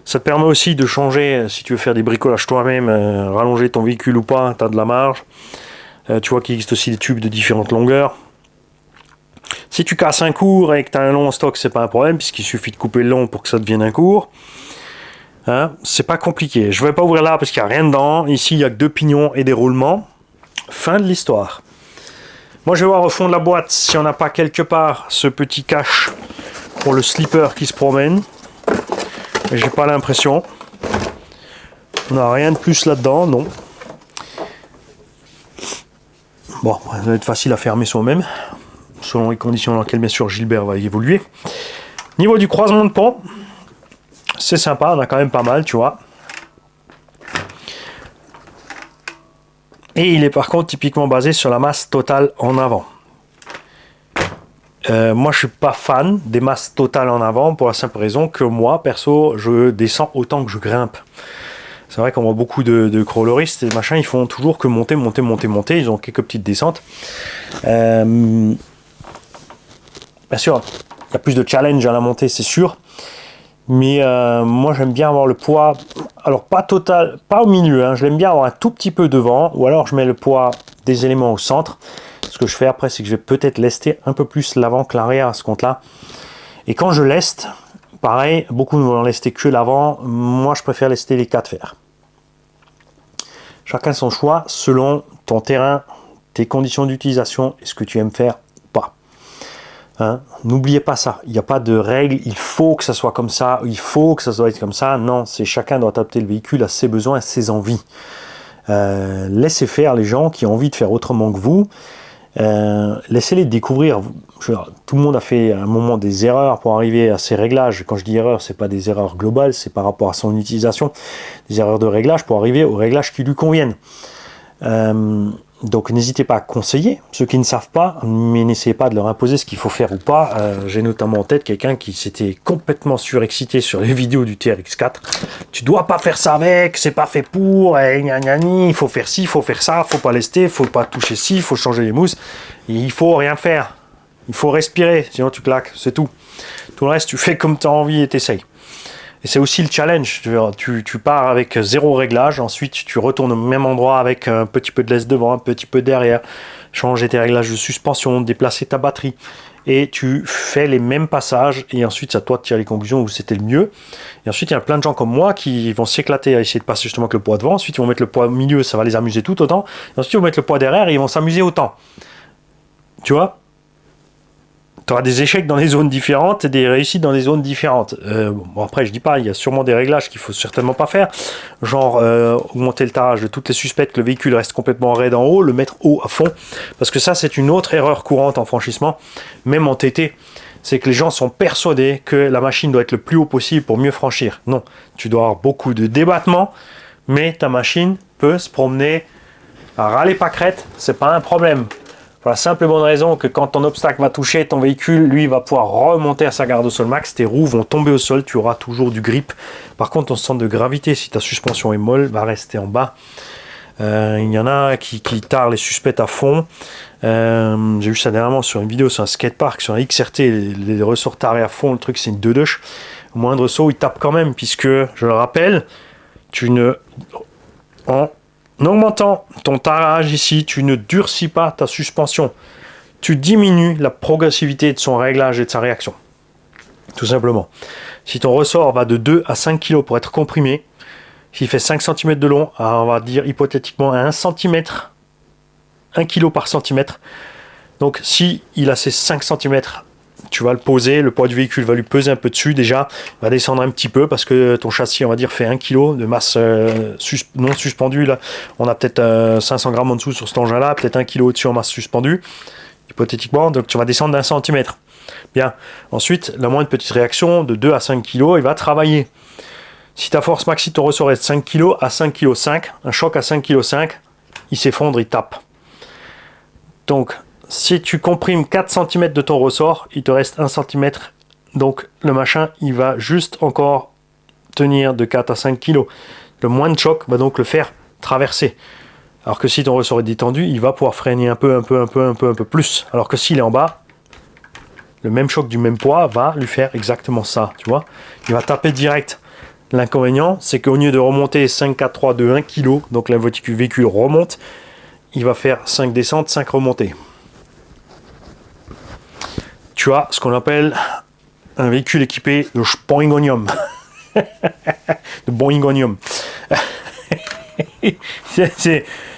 Ça te permet aussi de changer, si tu veux faire des bricolages toi-même, rallonger ton véhicule ou pas, tu as de la marge. Tu vois qu'il existe aussi des tubes de différentes longueurs. Si tu casses un court et que tu as un long en stock, c'est pas un problème, puisqu'il suffit de couper le long pour que ça devienne un court. Hein, c'est pas compliqué. Je vais pas ouvrir là parce qu'il n'y a rien dedans. Ici, il n'y a que 2 pignons et des roulements. Fin de l'histoire. Moi, je vais voir au fond de la boîte si on n'a pas quelque part ce petit cache pour le slipper qui se promène. Mais j'ai pas l'impression. On n'a rien de plus là-dedans, non. Bon, ça va être facile à fermer soi-même, selon les conditions dans lesquelles, bien sûr, Gilbert va évoluer. Niveau du croisement de pont, c'est sympa, on a quand même pas mal, tu vois. Et il est par contre typiquement basé sur la masse totale en avant. Moi je suis pas fan des masses totales en avant pour la simple raison que moi perso je descends autant que je grimpe. C'est vrai qu'on voit beaucoup de crawleristes et machin, ils font toujours que monter, ils ont quelques petites descentes. Bien sûr, il y a plus de challenge à la montée, c'est sûr. Mais moi j'aime bien avoir le poids, alors pas total, pas au milieu, hein, je l'aime bien avoir un tout petit peu devant, ou alors je mets le poids des éléments au centre. Ce que je fais après, c'est que je vais peut-être lester un peu plus l'avant que l'arrière à ce compte-là. Et quand je leste, pareil, beaucoup ne vont lester que l'avant, moi je préfère lester les 4 fers. Chacun son choix selon ton terrain, tes conditions d'utilisation et ce que tu aimes faire ou pas. Hein, n'oubliez pas ça, il n'y a pas de règle, il faut que ça soit comme ça, il faut que ça doit être comme ça. Non, c'est chacun doit adapter le véhicule à ses besoins, à ses envies. Laissez faire les gens qui ont envie de faire autrement que vous. Laissez-les découvrir. Tout le monde a fait à un moment des erreurs pour arriver à ces réglages. Quand je dis erreur, c'est pas des erreurs globales, c'est par rapport à son utilisation, des erreurs de réglage pour arriver aux réglages qui lui conviennent. Donc n'hésitez pas à conseiller ceux qui ne savent pas, mais n'essayez pas de leur imposer ce qu'il faut faire ou pas. J'ai notamment en tête quelqu'un qui s'était complètement surexcité sur les vidéos du TRX4. Tu dois pas faire ça avec, c'est pas fait pour, il faut faire ci, il faut faire ça, faut pas lester, faut pas toucher ci, il faut changer les mousses. Et il faut rien faire. Il faut respirer, sinon tu claques, c'est tout. Tout le reste, tu fais comme tu as envie et t'essayes. Et c'est aussi le challenge. Tu pars avec 0 réglage, ensuite tu retournes au même endroit avec un petit peu de laisse devant, un petit peu derrière, changer tes réglages de suspension, déplacer ta batterie. Et tu fais les mêmes passages et ensuite c'est à toi de tirer les conclusions où c'était le mieux. Et ensuite il y a plein de gens comme moi qui vont s'éclater à essayer de passer justement avec le poids devant. Ensuite ils vont mettre le poids au milieu, ça va les amuser tout autant. Et ensuite ils vont mettre le poids derrière et ils vont s'amuser autant. Tu vois ? Tu auras des échecs dans des zones différentes et des réussites dans des zones différentes. Bon, après, je dis pas, il y a sûrement des réglages qu'il faut certainement pas faire. Genre, augmenter le tarage de toutes les suspectes, que le véhicule reste complètement raide en haut, le mettre haut à fond. Parce que ça, c'est une autre erreur courante en franchissement, même en TT. C'est que les gens sont persuadés que la machine doit être le plus haut possible pour mieux franchir. Non, tu dois avoir beaucoup de débattement, mais ta machine peut se promener à râler pâquerette, c'est pas un problème. Pour la simple et bonne raison que quand ton obstacle va toucher ton véhicule, lui va pouvoir remonter à sa garde au sol max, tes roues vont tomber au sol, tu auras toujours du grip. Par contre, ton centre de gravité, si ta suspension est molle, va rester en bas. Il y en a qui tarent les suspects à fond. J'ai vu ça dernièrement sur une vidéo sur un skatepark, sur un XRT, les ressorts tarés à fond, le truc c'est une deux-douche. Au moindre saut, il tape quand même, puisque, je le rappelle, en augmentant ton tarage ici, tu ne durcis pas ta suspension. Tu diminues la progressivité de son réglage et de sa réaction. Tout simplement. Si ton ressort va de 2 à 5 kg pour être comprimé, s'il fait 5 cm de long, on va dire hypothétiquement à 1 cm, 1 kg par centimètre. Donc si il a ces 5 cm, tu vas le poser, le poids du véhicule va lui peser un peu dessus déjà, il va descendre un petit peu parce que ton châssis, on va dire, fait 1 kg de masse non suspendue. Là, on a peut-être 500 grammes en dessous sur cet engin-là, peut-être 1 kg au-dessus en masse suspendue, hypothétiquement, donc tu vas descendre d'1 centimètre. Bien, ensuite, la moindre petite réaction de 2 à 5 kg, il va travailler. Si ta force maxi de ton ressort est de 5 kg à 5 kg 5, un choc à 5 kg 5, il s'effondre, il tape. Donc, si tu comprimes 4 cm de ton ressort, il te reste 1 cm. Donc le machin, il va juste encore tenir de 4 à 5 kg. Le moins de choc va donc le faire traverser. Alors que si ton ressort est détendu, il va pouvoir freiner un peu plus. Alors que s'il est en bas, le même choc du même poids va lui faire exactement ça. Tu vois, il va taper direct. L'inconvénient, c'est qu'au lieu de remonter 5, 4, 3, 2, 1 kg, donc le véhicule remonte, il va faire 5 descentes, 5 remontées. Tu as ce qu'on appelle un véhicule équipé de Boingonium. De Boingonium.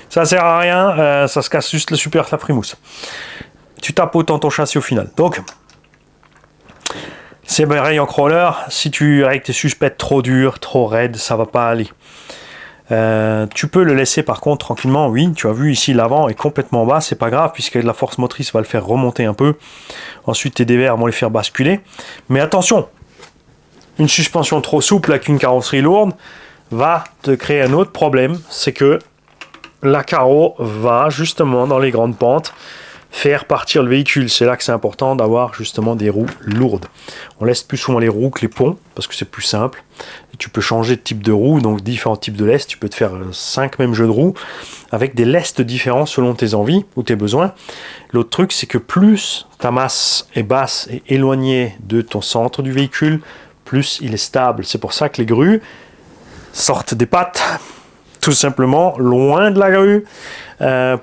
Ça sert à rien, ça se casse juste le super la frimousse. Tu tapes autant ton châssis au final. Donc, c'est pareil en crawler, si tu avec tes suspects trop durs, trop raides, ça va pas aller. Tu peux le laisser par contre tranquillement, oui, tu as vu ici l'avant est complètement bas, c'est pas grave puisque la force motrice va le faire remonter un peu. Ensuite tes dévers vont les faire basculer. Mais attention, une suspension trop souple avec une carrosserie lourde va te créer un autre problème, c'est que la carreau va justement dans les grandes pentes faire partir le véhicule. C'est là que c'est important d'avoir justement des roues lourdes. On laisse plus souvent les roues que les ponts parce que c'est plus simple. Et tu peux changer de type de roue, donc différents types de lestes. Tu peux te faire 5 mêmes jeux de roues avec des lestes différents selon tes envies ou tes besoins. L'autre truc, c'est que plus ta masse est basse et éloignée de ton centre du véhicule, plus il est stable. C'est pour ça que les grues sortent des pattes tout simplement loin de la grue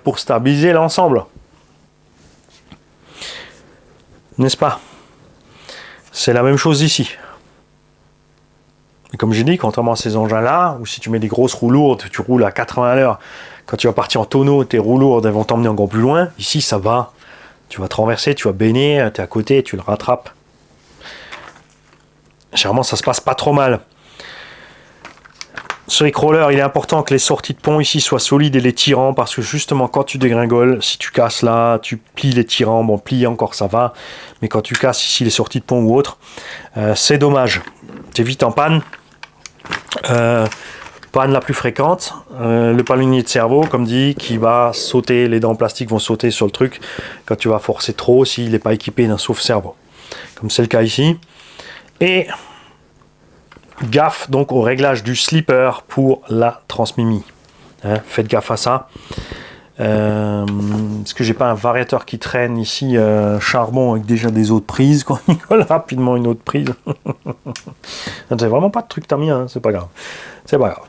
pour stabiliser l'ensemble. N'est-ce pas? C'est la même chose ici. Et comme j'ai dit, contrairement à ces engins-là, où si tu mets des grosses roues lourdes, tu roules à 80 à l'heure, quand tu vas partir en tonneau, tes roues lourdes elles vont t'emmener encore plus loin. Ici, ça va. Tu vas te renverser, tu vas baigner, tu es à côté, tu le rattrapes. Généralement, ça se passe pas trop mal. Sur les crawlers, il est important que les sorties de pont ici soient solides et les tirants, parce que justement quand tu dégringoles, si tu casses là, tu plies les tirants, bon plier encore ça va, mais quand tu casses ici les sorties de pont ou autre, c'est dommage. T'es vite en panne. Panne la plus fréquente, le palonnier de cerveau, comme dit, qui va sauter, les dents en plastique vont sauter sur le truc quand tu vas forcer trop s'il n'est pas équipé d'un sauve-cerveau. Comme c'est le cas ici. Et gaffe donc au réglage du slipper pour la transmimie. Hein, faites gaffe à ça. Est-ce que j'ai pas un variateur qui traîne ici, charbon avec déjà des autres prises, qu'on y colle rapidement une autre prise. C'est vraiment pas de truc t'as mis, hein, c'est pas grave. C'est pas grave.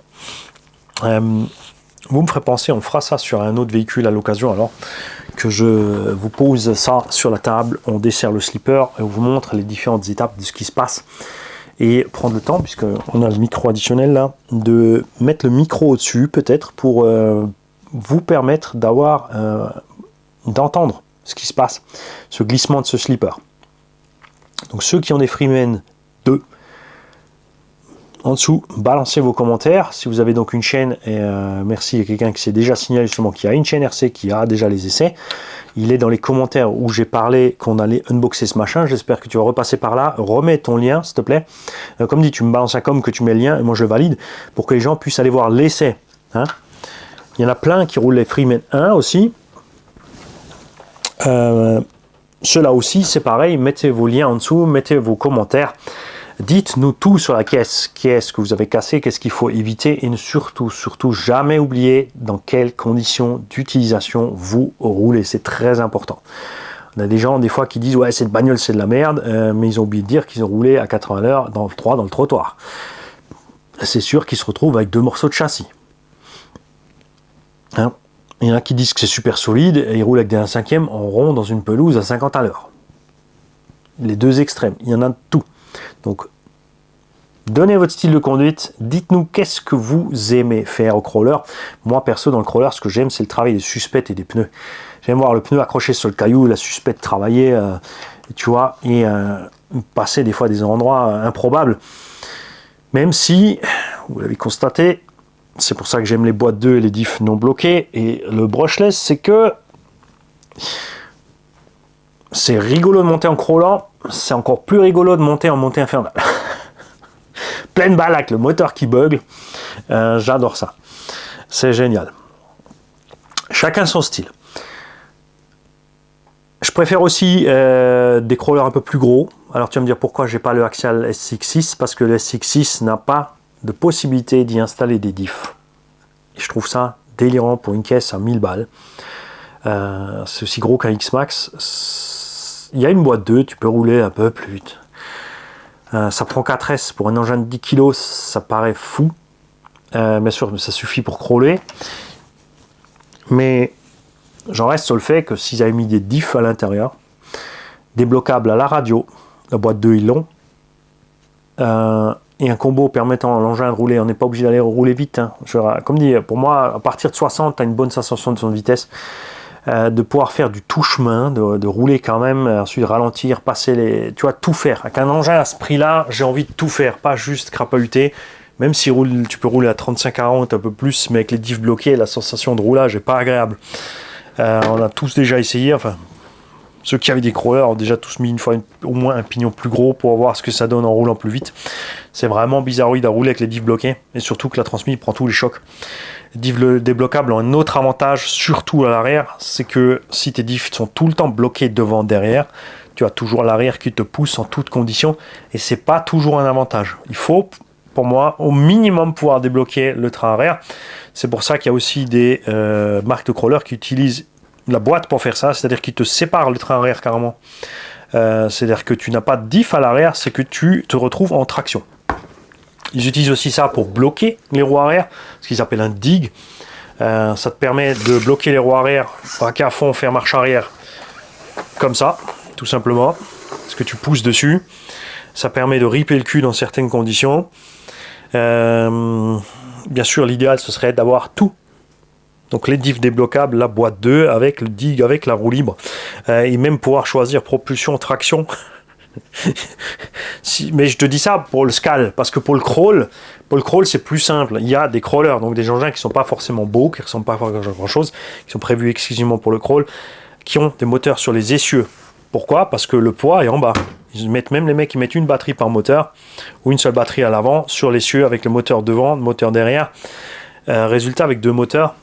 Vous me ferez penser, on fera ça sur un autre véhicule à l'occasion, alors que je vous pose ça sur la table, on dessert le slipper et on vous montre les différentes étapes de ce qui se passe. Et prendre le temps, puisqu'on a le micro additionnel là, de mettre le micro au-dessus peut-être pour vous permettre d'avoir d'entendre ce qui se passe, ce glissement de ce slipper. Donc ceux qui ont des Freeman 2, en dessous, balancez vos commentaires. Si vous avez donc une chaîne, et merci, il y a quelqu'un qui s'est déjà signalé justement qui a une chaîne RC, qui a déjà les essais. Il est dans les commentaires où j'ai parlé qu'on allait unboxer ce machin. J'espère que tu vas repasser par là. Remets ton lien, s'il te plaît. Comme dit, tu me balances à com que tu mets le lien et moi je valide pour que les gens puissent aller voir l'essai. Hein. Il y en a plein qui roulent les Freeman 1 aussi. Ceux-là aussi, c'est pareil. Mettez vos liens en dessous, mettez vos commentaires. Dites-nous tout sur la caisse. Qu'est-ce que vous avez cassé, qu'est-ce qu'il faut éviter et ne surtout jamais oublier dans quelles conditions d'utilisation vous roulez. C'est très important. On a des gens des fois qui disent ouais cette bagnole c'est de la merde, mais ils ont oublié de dire qu'ils ont roulé à 80 à dans le trottoir. C'est sûr qu'ils se retrouvent avec 2 morceaux de châssis. Hein, il y en a qui disent que c'est super solide et ils roulent avec des 1/5 en rond dans une pelouse à 50 à l'heure. Les deux extrêmes, il y en a de tout. Donc, donnez votre style de conduite, dites-nous qu'est-ce que vous aimez faire au crawler. Moi, perso, dans le crawler, ce que j'aime, c'est le travail des suspects et des pneus. J'aime voir le pneu accroché sur le caillou, la suspecte travailler, tu vois, et passer des fois à des endroits improbables. Même si, vous l'avez constaté, c'est pour ça que j'aime les boîtes 2 et les diffs non bloqués. Et le brushless, c'est que c'est rigolo de monter en crawler, c'est encore plus rigolo de monter en montée infernale. Pleine balle avec le moteur qui bug, j'adore ça. C'est génial. Chacun son style. Je préfère aussi des crawlers un peu plus gros. Alors tu vas me dire pourquoi j'ai pas le Axial SX6, parce que le SX6 n'a pas de possibilité d'y installer des diffs. Et je trouve ça délirant pour une caisse à 1000 balles. C'est aussi gros qu'un X-Max. Il y a une boîte 2, tu peux rouler un peu plus vite. Ça prend 4S pour un engin de 10 kg, ça paraît fou. Bien sûr, ça suffit pour crawler. Mais j'en reste sur le fait que s'ils avaient mis des diffs à l'intérieur, débloquables à la radio, la boîte 2 ils l'ont, et un combo permettant à l'engin de rouler, on n'est pas obligé d'aller rouler vite. Hein. Comme dit, pour moi, à partir de 60, tu as une bonne sensation de son vitesse. De pouvoir faire du tout chemin, de rouler quand même, ensuite ralentir, passer les... Tu vois, tout faire. Avec un engin à ce prix-là, j'ai envie de tout faire, pas juste crapahuter. Même si tu peux rouler à 35-40, un peu plus, mais avec les diffs bloqués, la sensation de roulage n'est pas agréable. On a tous déjà essayé, enfin, ceux qui avaient des crawlers ont déjà tous mis une fois au moins un pignon plus gros pour voir ce que ça donne en roulant plus vite. C'est vraiment bizarroïde à rouler avec les diffs bloqués, et surtout que la transmission prend tous les chocs. Les diffs débloquables ont un autre avantage, surtout à l'arrière, c'est que si tes diffs sont tout le temps bloqués devant, derrière, tu as toujours l'arrière qui te pousse en toutes conditions, et c'est pas toujours un avantage. Il faut, pour moi, au minimum pouvoir débloquer le train arrière. C'est pour ça qu'il y a aussi des marques de crawlers qui utilisent la boîte pour faire ça, c'est-à-dire qu'ils te séparent le train arrière carrément. C'est-à-dire que tu n'as pas de diff à l'arrière, c'est que tu te retrouves en traction. Ils utilisent aussi ça pour bloquer les roues arrière, ce qu'ils appellent un dig. Ça te permet de bloquer les roues arrière, braquer à fond, faire marche arrière, comme ça, tout simplement, parce que tu pousses dessus. Ça permet de ripper le cul dans certaines conditions. Bien sûr, l'idéal, ce serait d'avoir tout. Donc les diffs débloquables, la boîte 2 avec le dig, avec la roue libre. Et même pouvoir choisir propulsion, traction. Mais je te dis ça pour le scal, parce que pour le crawl c'est plus simple. Il y a des crawlers, donc des engins qui sont pas forcément beaux, qui ressemblent pas à grand chose, qui sont prévus exclusivement pour le crawl, qui ont des moteurs sur les essieux. Pourquoi? Parce que le poids est en bas. Ils mettent même les mecs qui mettent une batterie par moteur ou une seule batterie à l'avant sur l'essieu avec le moteur devant, le moteur derrière. Résultat, avec 2 moteurs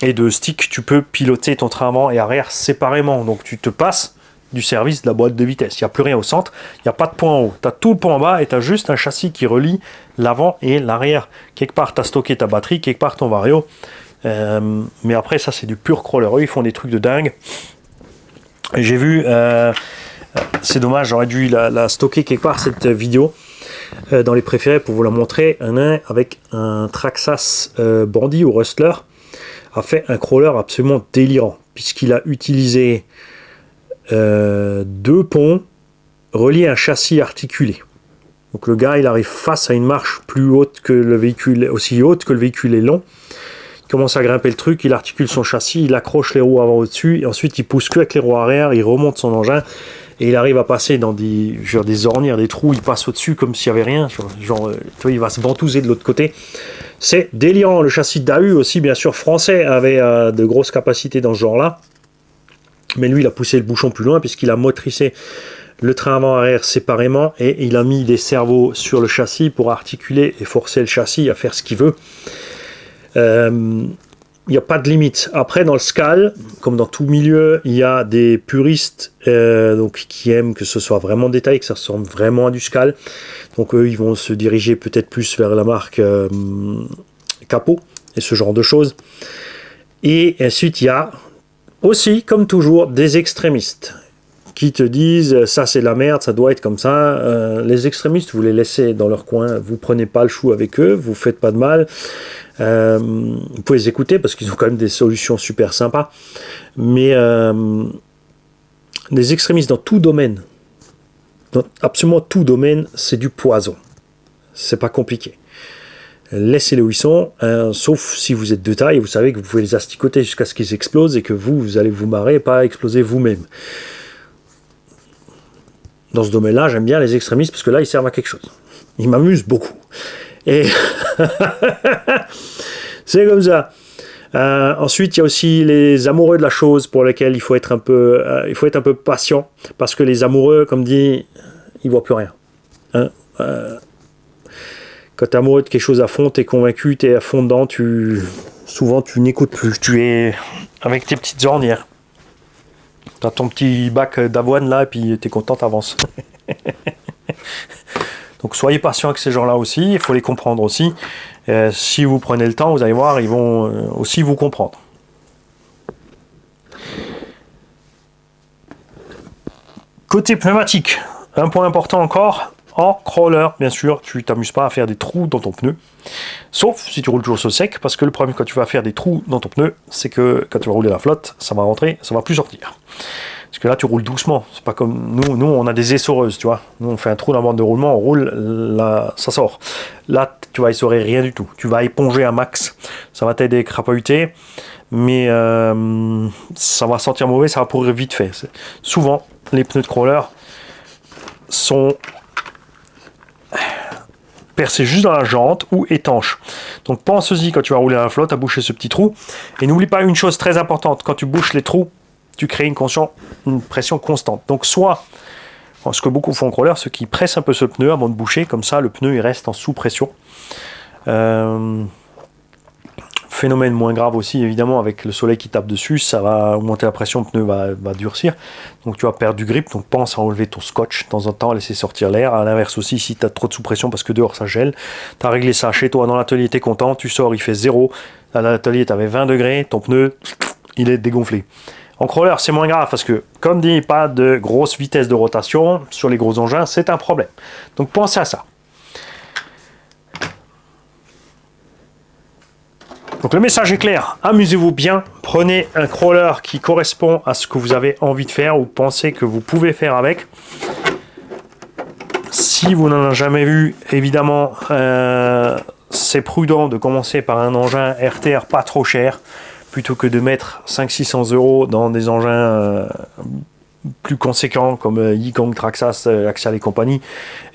et 2 sticks, tu peux piloter ton train avant et arrière séparément. Donc tu te passes du service de la boîte de vitesse. Il n'y a plus rien au centre, il n'y a pas de point en haut. Tu as tout le point en bas et tu as juste un châssis qui relie l'avant et l'arrière. Quelque part, tu as stocké ta batterie, quelque part ton vario. Mais après, ça, c'est du pur crawler. Eux, ils font des trucs de dingue. J'ai vu, c'est dommage, j'aurais dû la stocker quelque part, cette vidéo, dans les préférés pour vous la montrer. Un avec un Traxxas Bandit ou Rustler a fait un crawler absolument délirant, puisqu'il a utilisé 2 ponts reliés à un châssis articulé. Donc le gars, il arrive face à une marche plus haute que le véhicule, aussi haute que le véhicule est long. Il commence à grimper le truc, il articule son châssis, il accroche les roues avant au-dessus, et ensuite il pousse que avec les roues arrière, il remonte son engin, et il arrive à passer dans des ornières, des trous, il passe au-dessus comme s'il n'y avait rien, tu vois, il va se ventouser de l'autre côté. C'est délirant. Le châssis d'AU aussi, bien sûr, français, avait de grosses capacités dans ce genre-là. Mais lui, il a poussé le bouchon plus loin puisqu'il a motricé le train avant-arrière séparément et il a mis des servos sur le châssis pour articuler et forcer le châssis à faire ce qu'il veut. Il n'y a pas de limite. Après, dans le Scal, comme dans tout milieu, il y a des puristes donc, qui aiment que ce soit vraiment détaillé, que ça ressemble vraiment à du Scal. Donc eux, ils vont se diriger peut-être plus vers la marque Capot et ce genre de choses. Et ensuite, il y a aussi, comme toujours, des extrémistes qui te disent ça c'est la merde, ça doit être comme ça. Les extrémistes, vous les laissez dans leur coin, vous prenez pas le chou avec eux, vous faites pas de mal. Vous pouvez les écouter parce qu'ils ont quand même des solutions super sympas. Mais les extrémistes dans tout domaine, dans absolument tout domaine, c'est du poison. C'est pas compliqué. Laissez-les où ils sont, sauf si vous êtes de taille, vous savez que vous pouvez les asticoter jusqu'à ce qu'ils explosent et que vous allez vous marrer et pas exploser vous-même. Dans ce domaine-là, j'aime bien les extrémistes parce que là, ils servent à quelque chose. Ils m'amusent beaucoup. Et c'est comme ça. Ensuite, il y a aussi les amoureux de la chose pour lesquels il faut être un peu patient parce que les amoureux, comme dit, ils voient plus rien. Hein, quand tu es amoureux de quelque chose à fond, tu es convaincu, tu es à fond dedans, souvent tu n'écoutes plus. Tu es avec tes petites ornières. Tu as ton petit bac d'avoine là et puis tu es content, t'avances. Donc soyez patient avec ces gens-là aussi, il faut les comprendre aussi. Si vous prenez le temps, vous allez voir, ils vont aussi vous comprendre. Côté pneumatique, un point important encore. En crawler, bien sûr, tu t'amuses pas à faire des trous dans ton pneu, sauf si tu roules toujours sur sec, parce que le problème quand tu vas faire des trous dans ton pneu, c'est que quand tu vas rouler la flotte, ça va rentrer, ça va plus sortir. Parce que là, tu roules doucement. C'est pas comme nous, on a des essoreuses, tu vois. Nous, on fait un trou dans la bande de roulement, on roule, là, ça sort. Là, tu vas essorer rien du tout. Tu vas éponger un max. Ça va t'aider à crapahuter, mais ça va sentir mauvais, ça va pourrir vite fait. Souvent, les pneus de crawler sont percés juste dans la jante ou étanches. Donc pense-y quand tu vas rouler la flotte à boucher ce petit trou. Et n'oublie pas une chose très importante, quand tu bouches les trous, tu crées une pression constante. Donc soit, ce que beaucoup font en crawler, ceux qui pressent un peu ce pneu avant de boucher, comme ça le pneu il reste en sous-pression. Phénomène moins grave aussi, évidemment, avec le soleil qui tape dessus, ça va augmenter la pression, le pneu va durcir. Donc tu vas perdre du grip, donc pense à enlever ton scotch de temps en temps, à laisser sortir l'air. À l'inverse aussi, si tu as trop de sous-pression parce que dehors ça gèle, tu as réglé ça chez toi dans l'atelier, tu es content, tu sors, il fait 0. À l'atelier, tu avais 20 degrés, ton pneu, il est dégonflé. En crawler, c'est moins grave parce que, comme dit, pas de grosse vitesse de rotation sur les gros engins, c'est un problème. Donc pensez à ça. Donc le message est clair, amusez-vous bien, prenez un crawler qui correspond à ce que vous avez envie de faire ou pensez que vous pouvez faire avec. Si vous n'en avez jamais vu, évidemment, c'est prudent de commencer par un engin RTR pas trop cher, plutôt que de mettre 500-600 € dans des engins plus conséquents comme Yikong, Traxxas, Axial et compagnie,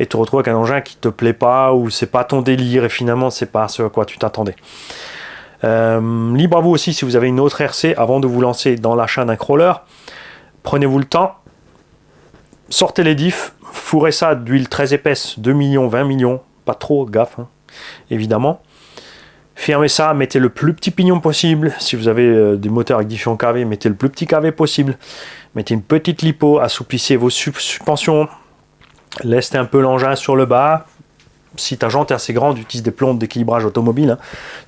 et te retrouver avec un engin qui te plaît pas ou c'est pas ton délire et finalement c'est pas ce à quoi tu t'attendais. Libre à vous aussi si vous avez une autre RC avant de vous lancer dans l'achat d'un crawler. Prenez-vous le temps, sortez les diffs, fourrez ça d'huile très épaisse, 2 millions, 20 millions, pas trop, gaffe, hein, évidemment. Fermez ça, mettez le plus petit pignon possible. Si vous avez des moteurs avec différents KV, mettez le plus petit KV possible. Mettez une petite lipo, assouplissez vos suspensions. Laissez un peu l'engin sur le bas. Si ta jante est assez grande, utilise des plombs d'équilibrage automobile. Hein.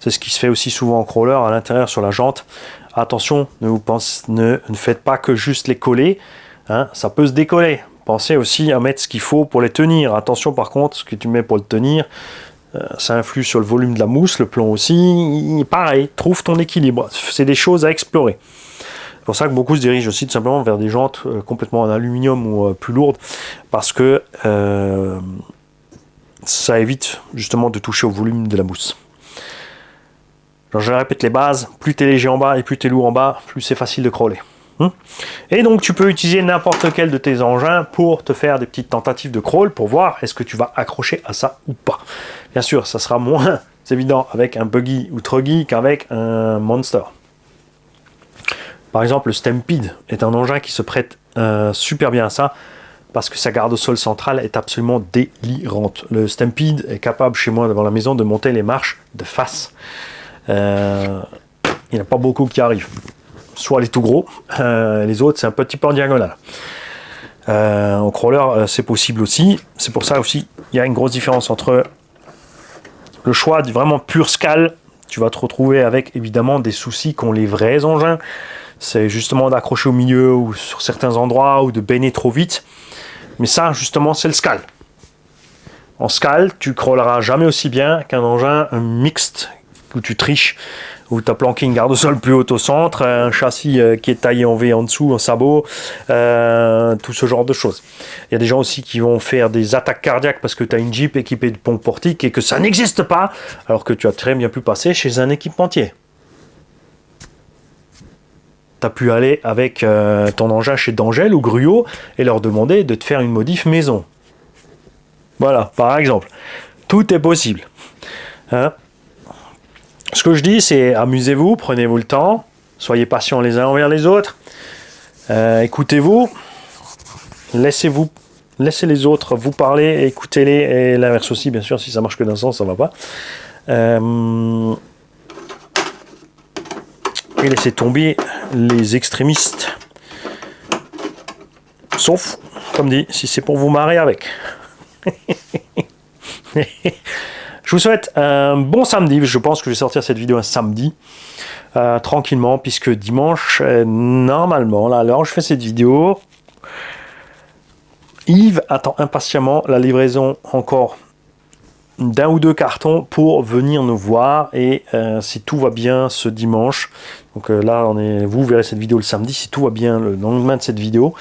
C'est ce qui se fait aussi souvent en crawler, à l'intérieur sur la jante. Attention, ne faites pas que juste les coller. Hein. Ça peut se décoller. Pensez aussi à mettre ce qu'il faut pour les tenir. Attention par contre, ce que tu mets pour le tenir, ça influe sur le volume de la mousse, le plomb aussi. Pareil, trouve ton équilibre. C'est des choses à explorer. C'est pour ça que beaucoup se dirigent aussi tout simplement vers des jantes complètement en aluminium ou plus lourdes, parce que ça évite justement de toucher au volume de la mousse. Alors, je répète les bases, plus tu es léger en bas et plus tu es lourd en bas, plus c'est facile de crawler. Et donc tu peux utiliser n'importe quel de tes engins pour te faire des petites tentatives de crawl pour voir est-ce que tu vas accrocher à ça ou pas. Bien sûr, ça sera moins évident avec un buggy ou truggy qu'avec un monster. Par exemple, le Stampede est un engin qui se prête super bien à ça parce que sa garde au sol centrale est absolument délirante. Le Stampede est capable chez moi devant la maison de monter les marches de face. Il n'y en a pas beaucoup qui arrivent. Soit les tout gros, les autres c'est un petit peu en diagonale. En crawler c'est possible aussi. C'est pour ça aussi il y a une grosse différence entre le choix du vraiment pur scale. Tu vas te retrouver avec évidemment des soucis qu'ont les vrais engins. C'est justement d'accrocher au milieu ou sur certains endroits ou de baigner trop vite. Mais ça justement c'est le scale. En scale tu crawleras jamais aussi bien qu'un engin mixte où tu triches, où tu as planqué une garde-sol plus haute au centre, un châssis qui est taillé en V en dessous, en sabot, tout ce genre de choses. Il y a des gens aussi qui vont faire des attaques cardiaques parce que tu as une Jeep équipée de pompe portique et que ça n'existe pas, alors que tu as très bien pu passer chez un équipementier. Tu as pu aller avec ton engin chez D'Angel ou Gruot et leur demander de te faire une modif maison. Voilà, par exemple. Tout est possible. Hein? Ce que je dis, c'est amusez-vous, prenez-vous le temps, soyez patients les uns envers les autres, écoutez-vous, laissez les autres vous parler, écoutez-les, et l'inverse aussi, bien sûr, si ça marche que d'un sens, ça va pas. Et laissez tomber les extrémistes, sauf, comme dit, si c'est pour vous marrer avec. Je vous souhaite un bon samedi. Je pense que je vais sortir cette vidéo un samedi, tranquillement, puisque dimanche, normalement, là, à l'heure où je fais cette vidéo, Yves attend impatiemment la livraison encore d'un ou deux cartons pour venir nous voir. Et si tout va bien ce dimanche, donc là, vous verrez cette vidéo le samedi. Si tout va bien le lendemain de cette vidéo,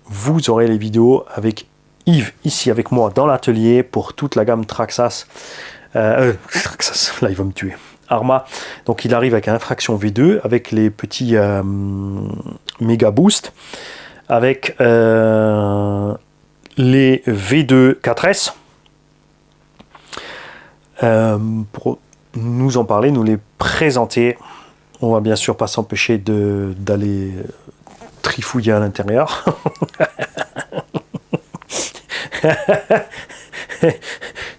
vous aurez les vidéos avec Yves ici avec moi dans l'atelier pour toute la gamme Traxxas. Traxxas, là il va me tuer. Arma, donc il arrive avec un Infraction V2 avec les petits Mega Boost, avec les V2 4S. Pour nous en parler, nous les présenter, on va bien sûr pas s'empêcher d'aller trifouiller à l'intérieur.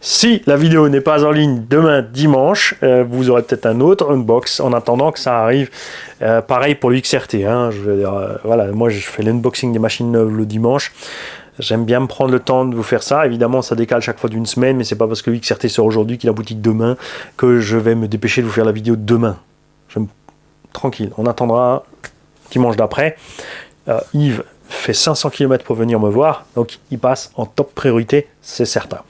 Si la vidéo n'est pas en ligne demain dimanche, vous aurez peut-être un autre unbox en attendant que ça arrive. Pareil pour l'XRT, hein, je veux dire, voilà, moi je fais l'unboxing des machines neuves le dimanche. J'aime bien me prendre le temps de vous faire ça. Évidemment, ça décale chaque fois d'une semaine, mais c'est pas parce que l'XRT sort aujourd'hui qu'il a boutique demain que je vais me dépêcher de vous faire la vidéo demain. Tranquille, on attendra dimanche d'après. Yves fait 500 km pour venir me voir, donc il passe en top priorité, c'est certain.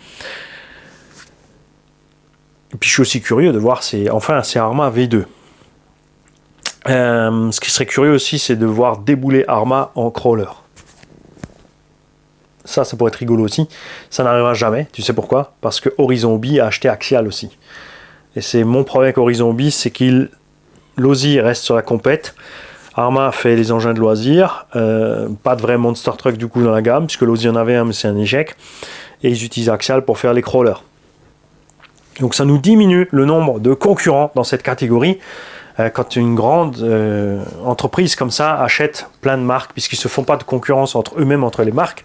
Et puis je suis aussi curieux de voir ces Arma V2. Ce qui serait curieux aussi, c'est de voir débouler Arma en crawler. Ça pourrait être rigolo aussi. Ça n'arrivera jamais. Tu sais pourquoi? Parce que Horizon Hobby a acheté Axial aussi. Et c'est mon problème avec Horizon Hobby, c'est l'OSI reste sur la compète. Arma fait les engins de loisirs, pas de vrai monster truck du coup dans la gamme, puisque l'OSI en avait un, mais c'est un échec. Et ils utilisent Axial pour faire les crawlers. Donc ça nous diminue le nombre de concurrents dans cette catégorie. Quand une grande entreprise comme ça achète plein de marques, puisqu'ils ne se font pas de concurrence entre eux-mêmes, entre les marques,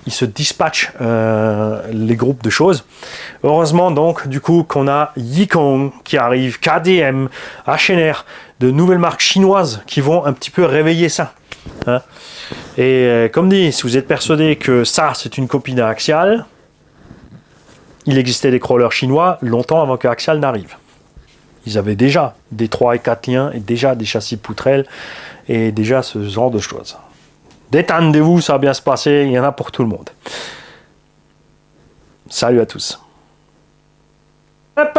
il se dispatche les groupes de choses. Heureusement donc du coup qu'on a Yikong qui arrive, KDM, HNR, de nouvelles marques chinoises qui vont un petit peu réveiller ça. Hein. Et comme dit, si vous êtes persuadé que ça c'est une copie d'un Axial, il existait des crawlers chinois longtemps avant que Axial n'arrive. Ils avaient déjà des 3 et 4 liens et déjà des châssis poutrelles et déjà ce genre de choses. Détendez-vous, ça va bien se passer, il y en a pour tout le monde. Salut à tous. Hop,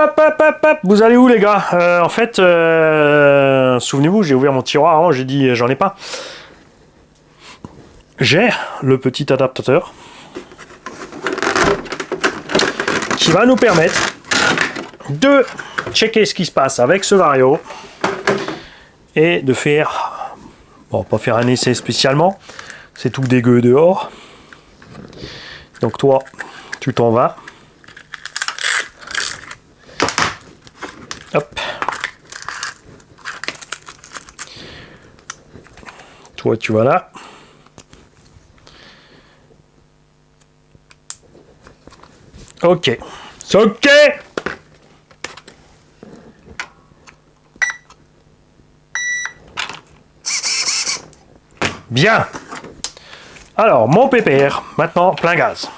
vous allez où les gars? En fait, souvenez-vous, j'ai ouvert mon tiroir avant, j'ai dit j'en ai pas. J'ai le petit adaptateur qui va nous permettre de checker ce qui se passe avec ce Vario et de faire, bon, pas faire un essai spécialement, c'est tout dégueu dehors. Donc toi, tu t'en vas. Hop. Toi, tu vas là. Ok. C'est ok. Bien. Alors, mon PPR, maintenant, plein gaz.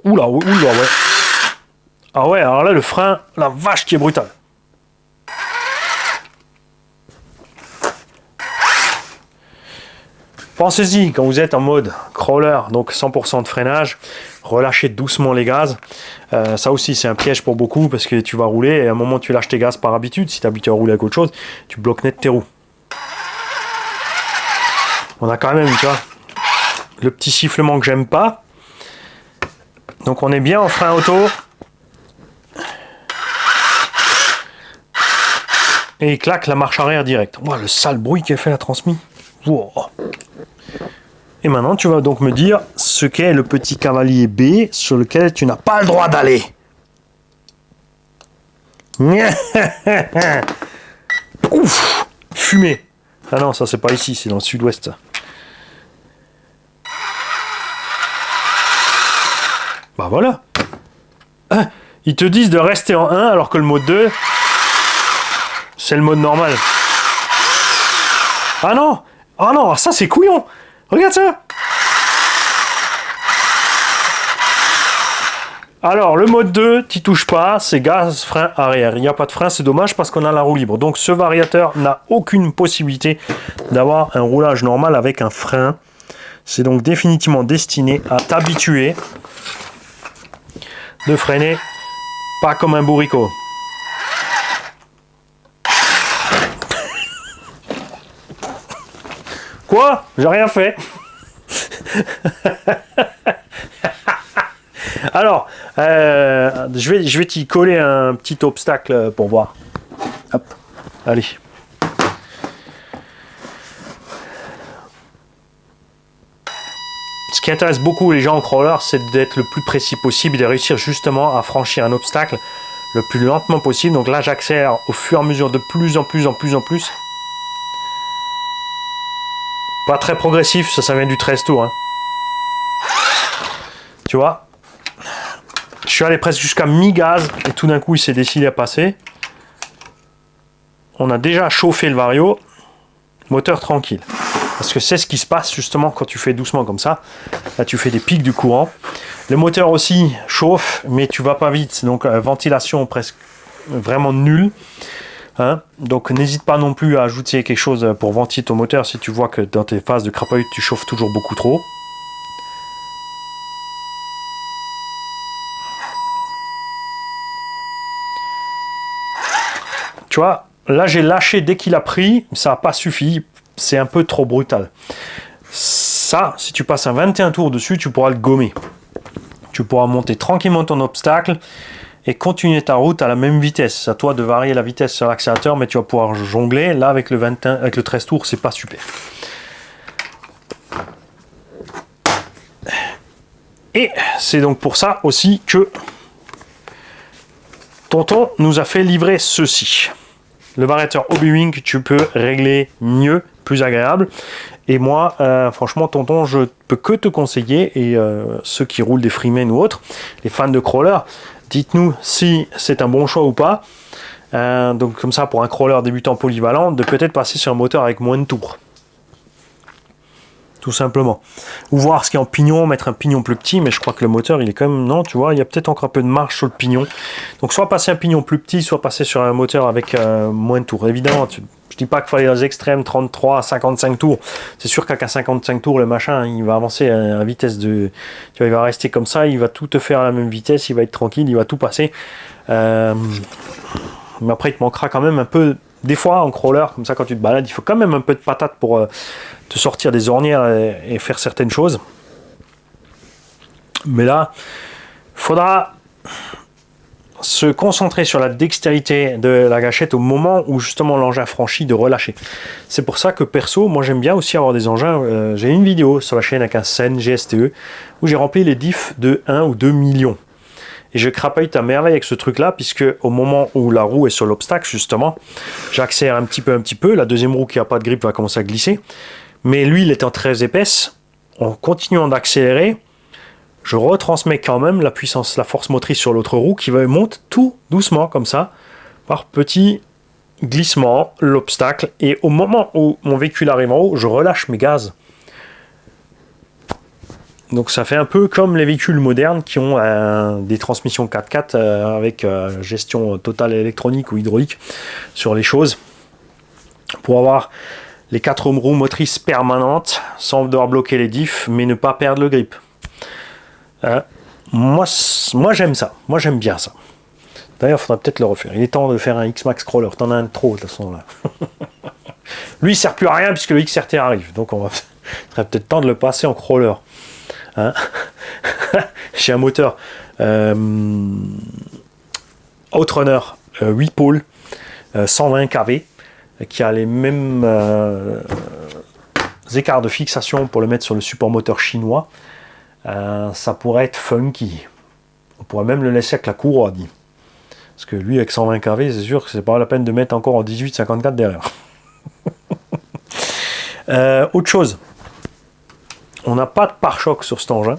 Oula, oula, ouais. Ah ouais, alors là, le frein, la vache qui est brutal. Pensez-y, quand vous êtes en mode crawler, donc 100% de freinage, relâchez doucement les gaz. Ça aussi, c'est un piège pour beaucoup parce que tu vas rouler et à un moment, tu lâches tes gaz par habitude. Si tu es habitué à rouler avec autre chose, tu bloques net tes roues. On a quand même, tu vois, le petit sifflement que j'aime pas. Donc on est bien en frein auto. Et il claque la marche arrière direct. Wow, le sale bruit qu'elle fait la transmis. Wow. Et maintenant, tu vas donc me dire ce qu'est le petit cavalier B sur lequel tu n'as pas le droit d'aller. Ouf, fumée. Ah non, ça c'est pas ici, c'est dans le sud-ouest. Bah voilà. Ah, ils te disent de rester en 1 alors que le mode 2, c'est le mode normal. Ah non. Ah non, ça c'est couillon. Regarde ça. Alors, le mode 2, t'y touches pas, c'est gaz, frein, arrière. Il n'y a pas de frein, c'est dommage parce qu'on a la roue libre. Donc, ce variateur n'a aucune possibilité d'avoir un roulage normal avec un frein. C'est donc définitivement destiné à t'habituer de freiner pas comme un bourricot. Quoi? J'ai rien fait. Alors, je vais t'y coller un petit obstacle pour voir. Hop, allez. Ce qui intéresse beaucoup les gens en crawler, c'est d'être le plus précis possible et de réussir justement à franchir un obstacle le plus lentement possible. Donc là, j'accélère au fur et à mesure de plus en plus. Pas très progressif, ça vient du 13 tours. Hein. Tu vois? Je suis allé presque jusqu'à mi-gaz et tout d'un coup il s'est décidé à passer. On a déjà chauffé le Vario, moteur tranquille. Parce que c'est ce qui se passe justement quand tu fais doucement comme ça. Là tu fais des pics du courant. Le moteur aussi chauffe, mais tu vas pas vite. Donc ventilation presque vraiment nulle. Hein? Donc n'hésite pas non plus à ajouter quelque chose pour ventiler ton moteur si tu vois que dans tes phases de crapahuit tu chauffes toujours beaucoup trop. Tu vois, là j'ai lâché dès qu'il a pris, ça n'a pas suffi, c'est un peu trop brutal. Ça, si tu passes un 21 tours dessus, tu pourras le gommer. Tu pourras monter tranquillement ton obstacle et continuer ta route à la même vitesse. C'est à toi de varier la vitesse sur l'accélérateur, mais tu vas pouvoir jongler. Là, avec le 21, avec le 13 tours, c'est pas super. Et c'est donc pour ça aussi que Tonton nous a fait livrer ceci. Le variateur Hobby Wing, tu peux régler mieux plus agréable. Et moi, franchement, tonton, je peux que te conseiller, et ceux qui roulent des Freeman ou autres, les fans de crawler, dites-nous si c'est un bon choix ou pas. Donc comme ça, pour un crawler débutant polyvalent, de peut-être passer sur un moteur avec moins de tours. Tout simplement. Ou voir ce qu'il y a en pignon, mettre un pignon plus petit, mais je crois que le moteur, il est quand même... Non, tu vois, il y a peut-être encore un peu de marge sur le pignon. Donc soit passer un pignon plus petit, soit passer sur un moteur avec moins de tours. Évidemment, je dis pas qu'il faut aller dans les extrêmes, 33 à 55 tours. C'est sûr qu'à 55 tours, le machin, il va avancer à vitesse de... Tu vois, il va rester comme ça, il va tout te faire à la même vitesse, il va être tranquille, il va tout passer. Mais après, il te manquera quand même un peu... Des fois, en crawler, comme ça, quand tu te balades, il faut quand même un peu de patate pour te sortir des ornières et faire certaines choses. Mais là, il faudra se concentrer sur la dextérité de la gâchette au moment où justement l'engin franchit, de relâcher. C'est pour ça que perso, moi j'aime bien aussi avoir des engins. J'ai une vidéo sur la chaîne avec un Sen GSTE où j'ai rempli les diffs de 1 ou 2 millions. Et je crapaille à merveille avec ce truc-là, puisque au moment où la roue est sur l'obstacle, justement, j'accélère un petit peu. La deuxième roue qui n'a pas de grippe va commencer à glisser. Mais l'huile étant très épaisse, en continuant d'accélérer, je retransmets quand même la puissance, la force motrice sur l'autre roue qui monte tout doucement, comme ça, par petits glissements, l'obstacle. Et au moment où mon véhicule arrive en haut, je relâche mes gaz. Donc ça fait un peu comme les véhicules modernes qui ont des transmissions 4x4 avec gestion totale électronique ou hydraulique sur les choses, pour avoir les 4 roues motrices permanentes sans devoir bloquer les diffs mais ne pas perdre le grip. Moi j'aime ça, moi j'aime bien ça. D'ailleurs il faudrait peut-être le refaire, il est temps de faire un X-Max Crawler, t'en as un de trop de toute façon là. Lui il sert plus à rien puisque le XRT arrive, donc il serait peut-être temps de le passer en crawler. Hein. J'ai un moteur Outrunner 8 pôles 120 kV qui a les mêmes écarts de fixation pour le mettre sur le support moteur chinois. Ça pourrait être funky. On pourrait même le laisser avec la courroie, dit. Parce que lui avec 120 kV, c'est sûr que c'est pas la peine de mettre encore en 18-54 derrière. Autre chose, on n'a pas de pare-choc sur cet engin.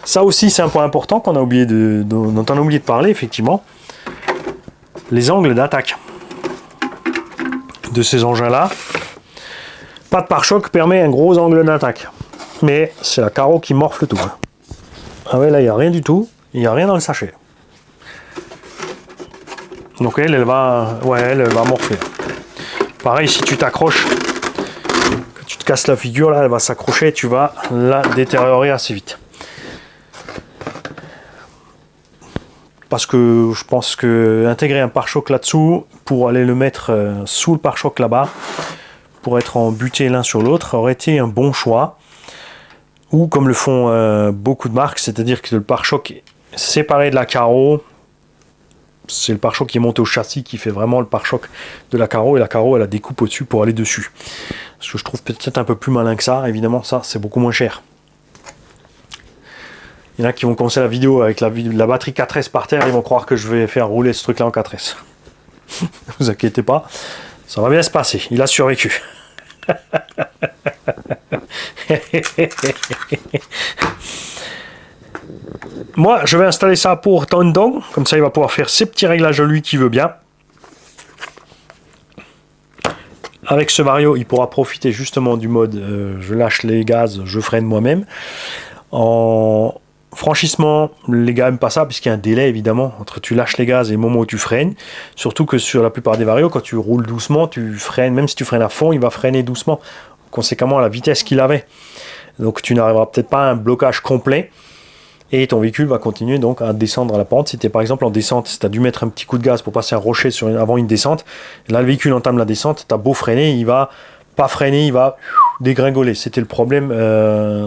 Ça aussi, c'est un point important dont on a oublié de parler, effectivement. Les angles d'attaque de ces engins-là. Pas de pare-choc permet un gros angle d'attaque. Mais c'est la carreau qui morfle tout. Ah ouais, là, il n'y a rien du tout. Il n'y a rien dans le sachet. Donc elle va morfler. Pareil, si tu t'accroches, que tu te casses la figure, là, elle va s'accrocher et tu vas la détériorer assez vite. Parce que je pense que intégrer un pare-choc là-dessous pour aller le mettre sous le pare-choc là-bas, pour être en butée l'un sur l'autre, aurait été un bon choix. Ou comme le font beaucoup de marques, c'est-à-dire que le pare-choc est séparé de la carreau. C'est le pare-choc qui est monté au châssis qui fait vraiment le pare-choc de la carreau, et la carreau elle a des coupes au-dessus pour aller dessus. Ce que je trouve peut-être un peu plus malin que ça, évidemment ça c'est beaucoup moins cher. Il y en a qui vont commencer la vidéo avec la batterie 4S par terre, ils vont croire que je vais faire rouler ce truc là en 4S. Ne vous inquiétez pas, ça va bien se passer, il a survécu. Moi je vais installer ça pour Tondong, comme ça il va pouvoir faire ses petits réglages lui qui veut bien. Avec ce Vario il pourra profiter justement du mode je lâche les gaz, je freine moi-même. En franchissement, les gars n'aiment pas ça puisqu'il y a un délai évidemment entre tu lâches les gaz et le moment où tu freines. Surtout que sur la plupart des Vario, quand tu roules doucement, tu freines, même si tu freines à fond, il va freiner doucement, conséquemment à la vitesse qu'il avait. Donc tu n'arriveras peut-être pas à un blocage complet et ton véhicule va continuer donc à descendre à la pente. Si tu es par exemple en descente, si tu as dû mettre un petit coup de gaz pour passer un rocher avant une descente, et là le véhicule entame la descente, tu as beau freiner, il va pas freiner, il va dégringoler. C'était le problème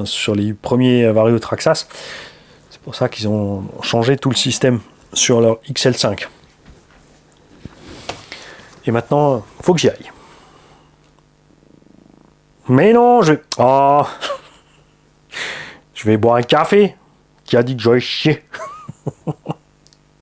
sur les premiers Vario Traxxas. C'est pour ça qu'ils ont changé tout le système sur leur XL5. Et maintenant, faut que j'y aille. Mais non, je vais boire un café. Qui a dit que j'aurais chier.